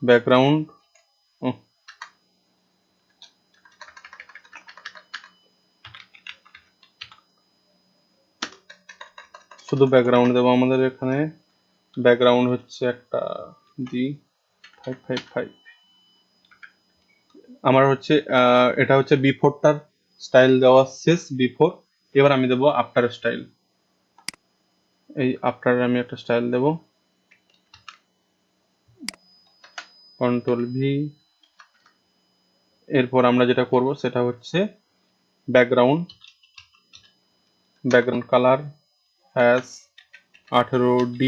ব্যাকগ্রাউন্ড শুধু ব্যাকগ্রাউন্ড দেবো। আমাদের এখানে ব্যাকগ্রাউন্ড হচ্ছে একটা D555, আমার হচ্ছে এটা হচ্ছে বিফোরটার স্টাইল দেওয়া শেষ, বিফোর। এবার আমি দেবো আফটার স্টাইল, এই আফটার আমি একটা স্টাইল দেব, কন্ট্রোল V। এরপর আমরা যেটা করব সেটা হচ্ছে ব্যাকগ্রাউন্ড কালার হ্যাশ 18D,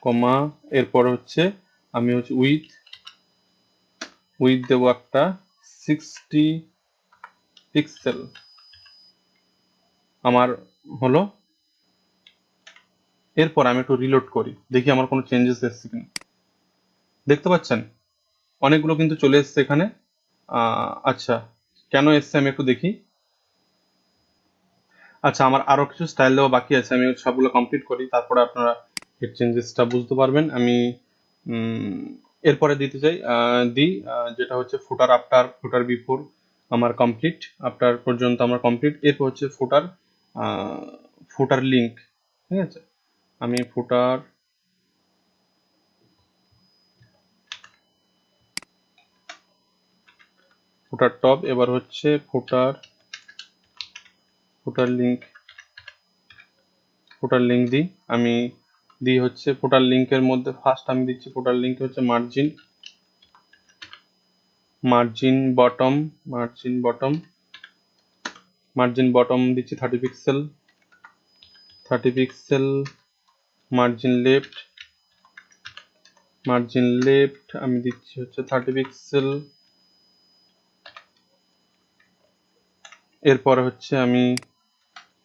কমা, এরপর হচ্ছে আমি হচ্ছে উইথ দেবো একটা 60 পিক্সেল, আমার হলো। এরপর আমি একটু রিলোড করি, দেখি আমার কোনো চেঞ্জেস এসছে কিনা। দেখতে পাচ্ছেন অনেকগুলো কিন্তু চলে এসছে এখানে। আচ্ছা, কেন এসছে আমি একটু দেখি। আচ্ছা, আমার আরো কিছু স্টাইল দেওয়া বাকি আছে, আমি সবগুলো কমপ্লিট করি, তারপরে আপনারা এর চেঞ্জেসটা বুঝতে পারবেন। আমি এরপরে দিতে চাই যেটা হচ্ছে ফুটার আফটার, ফুটার বিফোর আমার কমপ্লিট, আফটার পর্যন্ত আমার কমপ্লিট। এরপর হচ্ছে ফুটার লিঙ্ক, ঠিক আছে। আমি ফুটার টপ, এবার হচ্ছে ফুটার লিঙ্ক দিই। আমি দিই হচ্ছে ফুটার লিঙ্কের মধ্যে ফার্স্ট আমি দিচ্ছি ফুটার লিঙ্ক হচ্ছে মার্জিন বটম দিচ্ছি 30 পিক্সেল, মার্জিন লেফট আমি দিচ্ছি হচ্ছে 30 পিক্সেল। এরপরে হচ্ছে আমি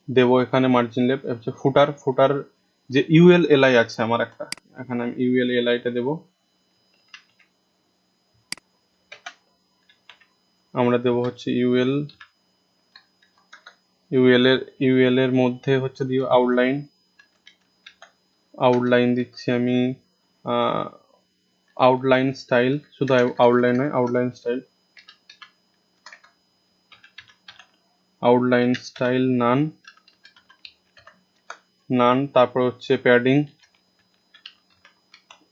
দেব এখানে মার্জিন লেফট হচ্ছে ফুটার যে ULLI আছে আমার একটা, এখানে আমি ULLI-টা দেব। আমরা দেব হচ্ছে UL এর মধ্যে হচ্ছে দিও আউটলাইন দিচ্ছি আমি আউটলাইন স্টাইল, শুধু আউটলাইন নয়, আউটলাইন স্টাইল নান। তারপর হচ্ছে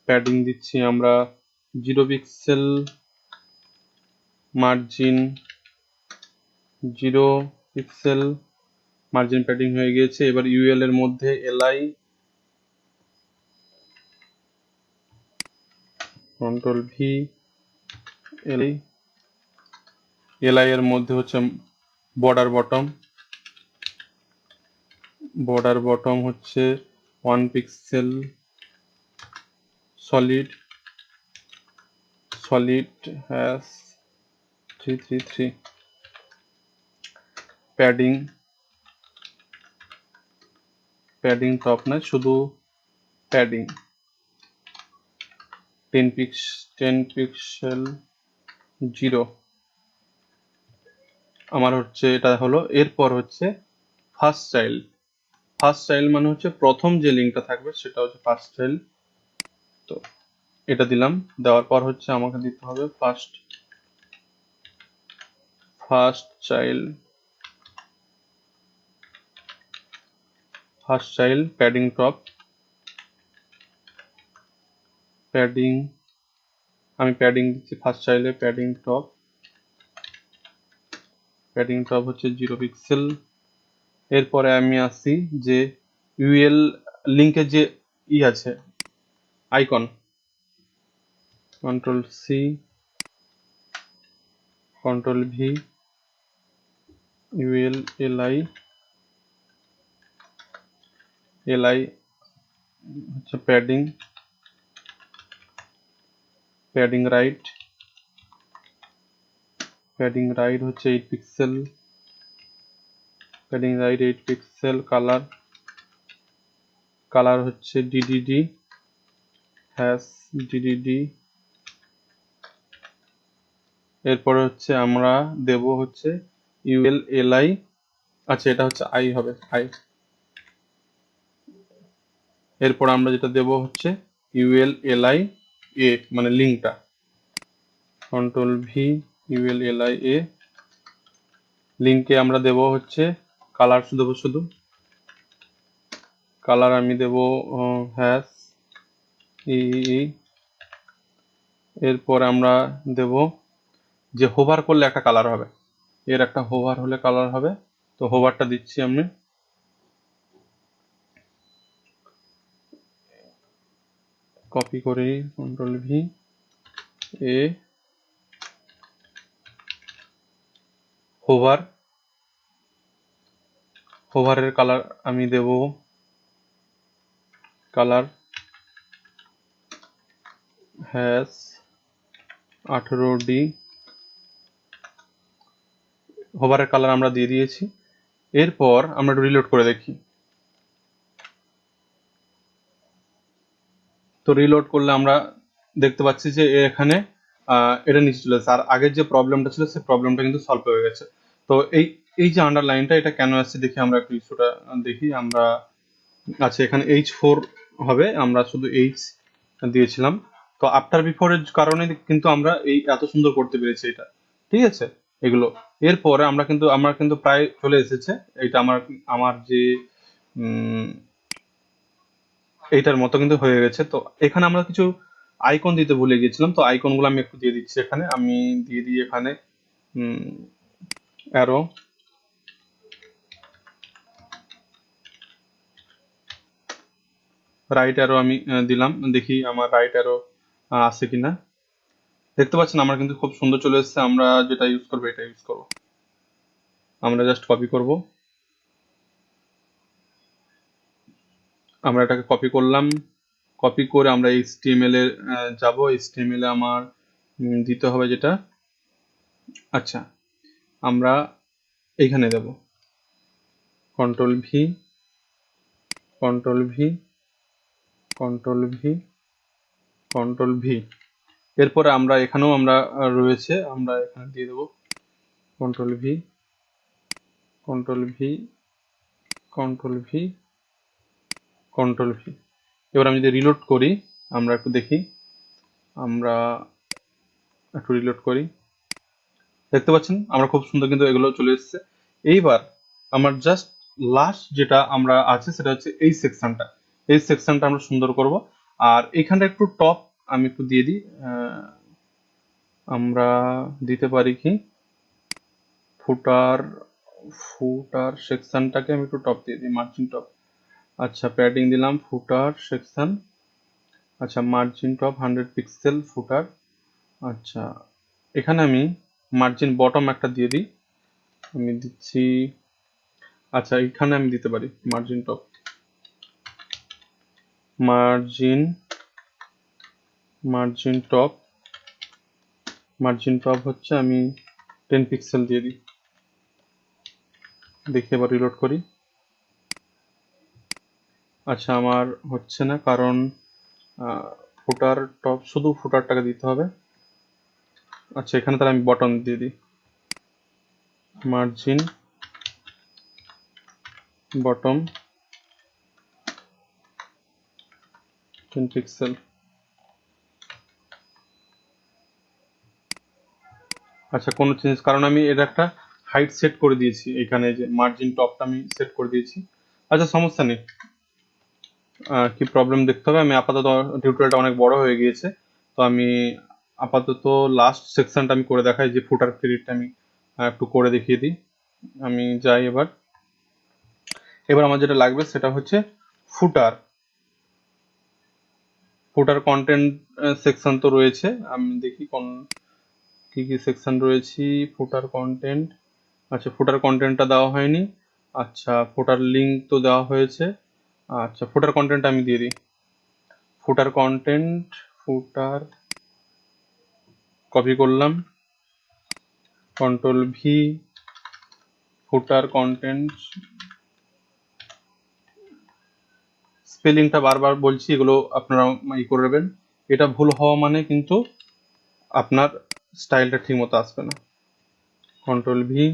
প্যাডিং দিচ্ছি আমরা 0 pixel, margin 0 pixel, margin padding হয়ে গিয়েছে। এবার UL এর মধ্যে কন্ট্রোল V, LI এর মধ্যে হচ্ছে বর্ডার বটম হচ্ছে 1 pixel, solid hash 333, padding top নয়, শুধু প্যাডিং 10 পিক্সেল 0, আমার হচ্ছে এটা হলো। এরপর হচ্ছে ফার্স্ট চাইল্ড মানে হচ্ছে প্রথম যে লিঙ্কটা থাকবে সেটা হচ্ছে ফার্স্ট চাইল্ড। তো এটা দিলাম, দেওয়ার পর হচ্ছে আমাকে দিতে হবে ফার্স্ট চাইল্ড প্যাডিং টপ, আমি প্যাডিং দিচ্ছি ফার্স্ট চাইল্ডে প্যাডিং টপ হচ্ছে 0 পিক্সেল। এরপরে আমি আসি যে UL লিঙ্কের যে আছে আইকন, কন্ট্রোল V, ULLI হচ্ছে প্যাডিং রাইট হচ্ছে 8 pixel, padding right 8 pixel. Colour হচ্ছে DDD হ্যাশ DDD এরপরে হচ্ছে আমরা দেব হচ্ছে ULLI, আচ্ছা এটা হচ্ছে আই হবে, আই। এরপর আমরা যেটা দেব হচ্ছে ULLI এ, মানে লিঙ্কটা, কন্ট্রোল ভি, ULLI এ। লিঙ্কে আমরা দেব হচ্ছে কালার, দেবো শুধু কালার, আমি দেব হ্যাশ ই। এরপর আমরা দেব যে হোভার করলে একটা কালার হবে, এর একটা হোভার হলে কালার হবে, তো হোভারটা দিচ্ছি আমি। কপি করে কন্ট্রোল ভি এ, হোভার, হোভারের কালার আমি দেব কালার হ্যাশ 18D। হোভারের কালার আমরা দিয়ে দিয়েছি। এরপর আমরা রিলোড করে দেখি। তো রিলোড করলে আমরা দেখতে পাচ্ছি যে এখানে এটা নিচে চলে এসেছে, আর আগের যে প্রবলেমটা ছিল সেই প্রবলেমটা কিন্তু সলভ হয়ে গেছে। তো এই এই যে আন্ডারলাইনটা, এটা কেন আসছে দেখি আমরা একটু ইস্যুটা দেখি আমরা। আচ্ছা এখানে H4 হবে, আমরা শুধু H দিয়েছিলাম। তো আফটার বিফোরের কারণে কিন্তু আমরা এই এত সুন্দর করতে পেরেছি এটা, ঠিক আছে এগুলো। এরপরে আমরা কিন্তু প্রায় চলে এসেছে। এটা আমার আমার যে এইটার মতো কিন্তু হয়ে গেছে। তো এখানে আমরা কিছু আইকন দিতে ভুলে গিয়েছিলাম, তো আইকনগুলো আমি একটু দিয়ে দিচ্ছি এখানে। আমি দিয়ে দিই এখানে অ্যারো, রাইট অ্যারো আমি দিলাম, দেখি আমার রাইট অ্যারো আছে কিনা। দেখতে পাচ্ছেন আমার কিন্তু খুব সুন্দর চলে এসেছে। আমরা যেটা ইউজ করবো এটা ইউজ করবো, আমরা জাস্ট কপি করব। আমরা এটাকে কপি করলাম, কপি করে আমরা HTML এ যাব। HTML এ আমার দিতে হবে যেটা, আচ্ছা আমরা এইখানে দেব control V, control V, control V, control V. এরপরে আমরা এখানেও আমরা রয়েছে, আমরা এখানে দিয়ে দেবো control V, control V, control V, control V. এবার আমি যদি রিলোড করি, আমরা একটু দেখি, আমরা একটু রিলোড করি, দেখতে পাচ্ছেন আমরা খুব সুন্দর কিন্তু এগুলো চলে এসেছে। এইবার আমার জাস্ট লাস্ট যেটা আমরা আছে সেটা হচ্ছে এই সেকশনটা, এই সেকশনটা আমরা সুন্দর করব। আর এখানটা একটু টপ আমি একটু দিয়ে দিই, আমরা দিতে পারি কি ফুটার, ফুটার সেকশনটাকে আমি একটু টপ দিয়ে দিই, মার্জিন টপ। আচ্ছা প্যাডিং দিলাম ফুটার সেকশন, আচ্ছা মার্জিন টপ 100 পিক্সেল ফুটার। আচ্ছা এখানে আমি মার্জিন বটম একটা দিয়ে দিই, আমি দিচ্ছি, আচ্ছা এখানে আমি দিতে পারি margin top, margin, margin top, margin top হচ্ছে আমি 10 পিক্সেল দিয়ে দিই। দেখি এবার রিলোড করি। আচ্ছা আমার হচ্ছে না, কারণ ফুটার টপ শুধু ফুটারটাকে দিতে হবে। আচ্ছা এখানে তাহলে আমি বটম দিয়ে দিই, মার্জিন বটম 10 পিক্সেল। আচ্ছা কোনো চেঞ্জ, কারণ আমি এর একটা হাইট সেট করে দিয়েছি, এখানে যে মার্জিন টপটা আমি সেট করে দিয়েছি। আচ্ছা সমস্যা নেই, কি প্রবলেম দেখতে হবে। আমি আপাতত, টিউটোরিয়ালটা অনেক বড় হয়ে গিয়েছে, তো আমি আপাতত লাস্ট সেকশনটা আমি করে দেখাই, যে ফুটার ক্রেডিটটা আমি একটু করে দেখিয়ে দিই। আমি যাই এবার, এবার আমার যেটা লাগবে সেটা হচ্ছে ফুটার, ফুটার কন্টেন্ট সেকশন তো রয়েছে, আমি দেখি কোন কি কি সেকশন রয়েছে। ফুটার কন্টেন্ট, আচ্ছা ফুটার কন্টেন্টটা দেওয়া হয়নি। আচ্ছা ফুটার লিঙ্ক তো দেওয়া হয়েছে। আচ্ছা ফুটার কন্টেন্ট আমি দিয়ে দিই, ফুটার কন্টেন্ট, ফুটার কপি করলাম, কন্ট্রোল ভি, ফুটার কন্টেন্ট। স্পেলিংটা বারবার বলছি, এগুলো আপনারা ই করবেন, এটা ভুল হওয়া মানে কিন্তু আপনার স্টাইলটা ঠিক মতো আসবে না। Control V.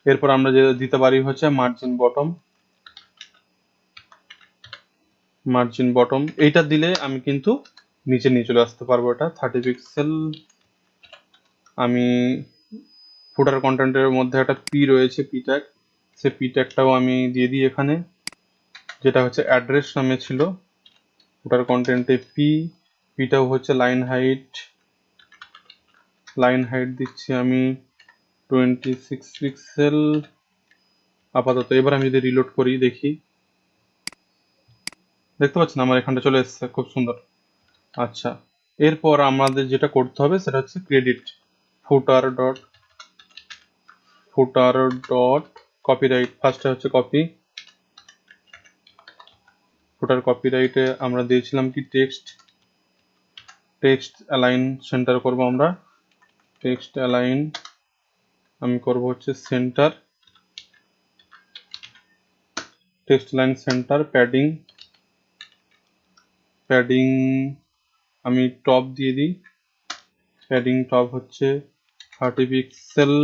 এরপর আমরা যে দিতে পারি হচ্ছে মার্জিন বটম। এইটা দিলে আমি কিন্তু নিচে নিয়ে চলে আসতে পারবো। এটা 30 পিক্সেল। আমি ফুটার কন্টেন্টের মধ্যে একটা পি রয়েছে, পি ট্যাগ, সে পি ট্যাগটাও আমি দিয়ে দিই এখানে, যেটা হচ্ছে অ্যাড্রেস নামে ছিল ফুটার কন্টেন্টে। পিটাও হচ্ছে লাইন হাইট দিচ্ছি আমি 26 পিক্সেল আপাতত। এবার আমি যদি রিলোড করি দেখি, দেখতে পাচ্ছেন আমার এখানটা চলে এসেছে, খুব সুন্দর। আচ্ছা, এরপর আমাদের যেটা করতে হবে সেটা হচ্ছে ক্রেডিট ফুটার ডট কপিরাইট। ফার্স্টে হচ্ছে ফুটার কপিরাইটে আমরা দিয়েছিলাম কি টেক্সট অ্যালাইন সেন্টার করব আমরা। টেক্সট অ্যালাইন আমি করব হচ্ছে centre, text line centre. Padding আমি টপ দিয়ে দিই। প্যাডিং টপ হচ্ছে 30 পিক্সেল।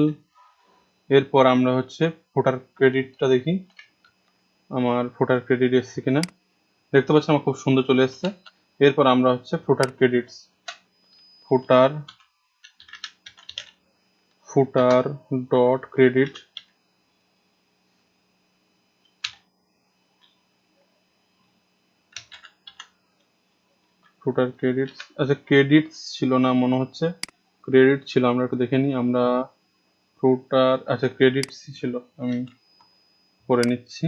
এরপর আমরা হচ্ছে ফুটার ক্রেডিটটা দেখি আমার ফুটার ক্রেডিট এসছে কিনা। দেখতে পাচ্ছেন আমার খুব সুন্দর চলে এসছে। এরপর আমরা হচ্ছে ফুটার ডট ক্রেডিট। ফুটার ক্রেডিটস, আচ্ছা ক্রেডিটস ছিল না মনে হচ্ছে, ক্রেডিট ছিল, আমরা একটু দেখে নিই। আমরা ফুটার, আচ্ছা ক্রেডিটস ছিল, আমি করে নিচ্ছি।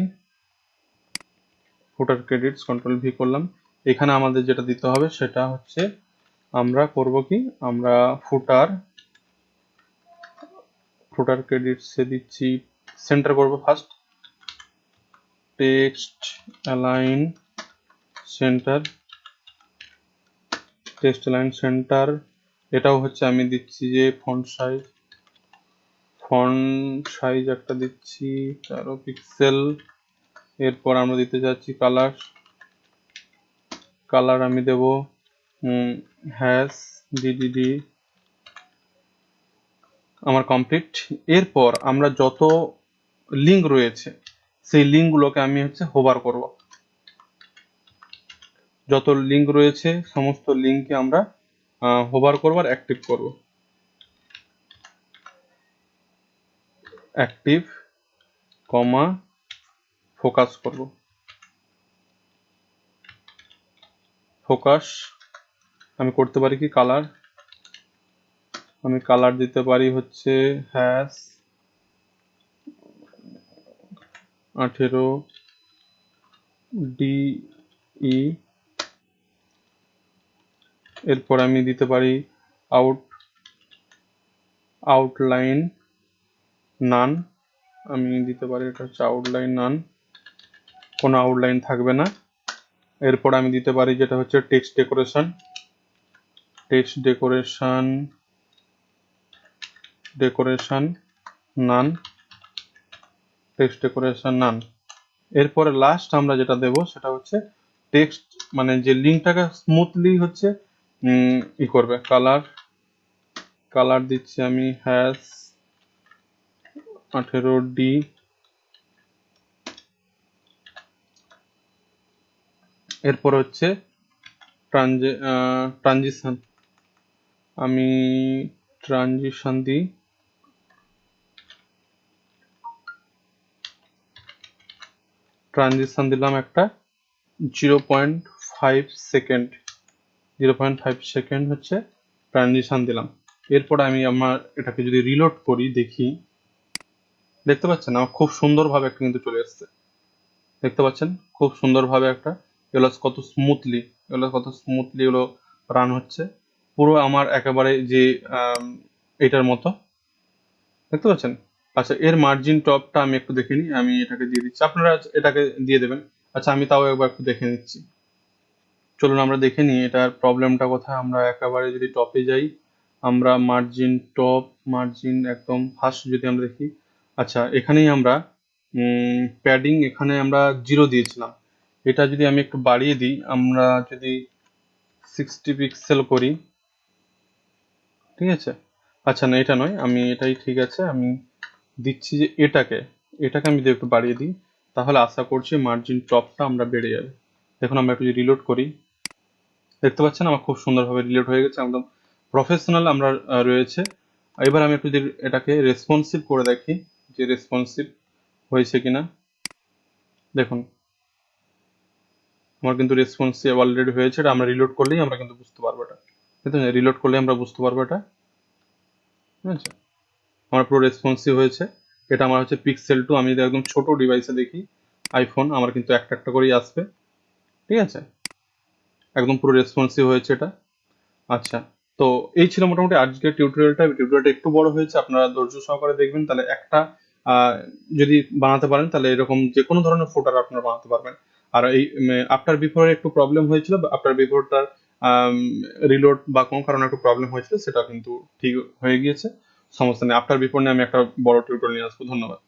ফুটার ক্রেডিটস, কন্ট্রোল ভি করলাম। এখানে আমাদের যেটা দিতে হবে সেটা হচ্ছে আমরা করব কি, আমরা ফুটার ক্রেডিটসে দিচ্ছি সেন্টার করব ফার্স্ট, টেক্সট অ্যালাইন সেন্টার। এটাও হচ্ছে আমি দিচ্ছি যে ফন্ট সাইজ একটা দিচ্ছি 13 পিক্সেল। এরপর আমরা দিতে যাচ্ছি কালার আমি দেব হ্যাশ ডিডিডি। আমার কমপ্লিট। এরপর আমরা যত লিঙ্ক রয়েছে সেই লিঙ্কগুলোকে আমি হচ্ছে হোভার করব। যত লিঙ্ক রয়েছে সমস্ত লিঙ্ককে আমরা হোভার করব আর অ্যাক্টিভ করব। অ্যাক্টিভ কমা ফোকাস করব। ফোকাস আমি করতে পারি কি আমি কালার দিতে পারি হচ্ছে হ্যাশ 18 DE। এরপর আমি দিতে পারি আউটলাইন নান। আমি দিতে পারি এটা হচ্ছে আউটলাইন নান, কোনো আউটলাইন থাকবে না। এরপর আমি দিতে পারি যেটা হচ্ছে টেক্সট ডেকোরেশন নান। এরপরে লাস্ট আমরা যেটা দেব সেটা হচ্ছে টেক্সট, মানে যে লিঙ্কটাকে স্মুথলি হচ্ছে ই করবে। কালার দিচ্ছি আমি হ্যাশ 18D। এরপর হচ্ছে ট্রানজিশন আমি দিই দিলাম একটা 0.5 সেকেন্ড। 0.5 সেকেন্ড হচ্ছে ট্রানজিশন দিলাম। এরপর আমি আমার এটাকে যদি রিলোড করি দেখি, দেখতে পাচ্ছেন আমার খুব সুন্দরভাবে একটা কিন্তু চলে এসছে। দেখতে পাচ্ছেন খুব সুন্দরভাবে একটা এগুলো কত স্মুথলি এগুলো রান হচ্ছে, পুরো আমার একেবারে যে এটার মতো। দেখতে পাচ্ছেন। আচ্ছা, এর মার্জিন টপটা আমি একটু দেখে নিই, আমি এটাকে দিয়ে দিচ্ছি, আপনারা এটাকে দিয়ে দেবেন। আচ্ছা, আমি তাও একবার একটু দেখে নিচ্ছি। চলুন আমরা দেখে নিই এটার প্রবলেমটা কোথায়। আমরা একেবারে যদি টপে যাই, আমরা মার্জিন একদম ফার্স্ট যদি আমরা দেখি, আচ্ছা এখানেই আমরা প্যাডিং এখানে আমরা 0 দিয়েছিলাম। এটা যদি আমি একটু বাড়িয়ে দিই, আমরা যদি 60 পিক্সেল করি, ঠিক আছে। আচ্ছা না, এটা নয়, আমি এটাই ঠিক আছে, আমি দিচ্ছি যে এটাকে আমি যদি একটু বাড়িয়ে দিই, তাহলে আশা করছি মার্জিন টপটা আমরা বেড়ে যাবে। দেখুন আমরা একটু যদি রিলোড করি, দেখতে পাচ্ছেন আমার খুব সুন্দরভাবে রিলোড হয়ে গেছে, একদম প্রফেশনাল আমরা রয়েছে। এবার আমি একটু যদি এটাকে রেসপন্সিভ করে দেখি যে রেসপন্সিভ হয়েছে কিনা। দেখুন আমার কিন্তু রেসপন্সিভ অলরেডি হয়েছে, এটা আমরা রিলোড করলেই আমরা কিন্তু বুঝতে পারবো এটা, কিন্তু রিলোড করলে আমরা বুঝতে পারবো এটা। ঠিক আছে, আমার পুরো রেসপন্সিভ হয়েছে। এটা আমার হচ্ছে পিক্সেল 2, আমি যদি একদম ছোট ডিভাইসে দেখি আইফোন, আমার কিন্তু একটা একটা করেই আসবে। ঠিক আছে, একদম পুরো রেসপন্সিভ হয়েছে এটা। আচ্ছা, তো এই ছিল মোটামুটি আজকের টিউটোরিয়ালটা একটু বড় হয়েছে, আপনারা ধৈর্য সহকারে দেখবেন, তাহলে একটা আহ, যদি বানাতে পারেন তাহলে এরকম যে কোনো ধরনের ফোল্ডার আপনারা বানাতে পারবেন। আর এই আফটার বিফোরে একটু প্রবলেম হয়েছিল, আফটার বিফোরটার রিলোড বা কোনো কারণে একটু প্রবলেম হয়েছিল, সেটা কিন্তু ঠিক হয়ে গিয়েছে, সমস্যা নেই। আফটার বিফোর নিয়ে আমি একটা বড় টিউটোরিয়াল নিয়ে আসবো। ধন্যবাদ।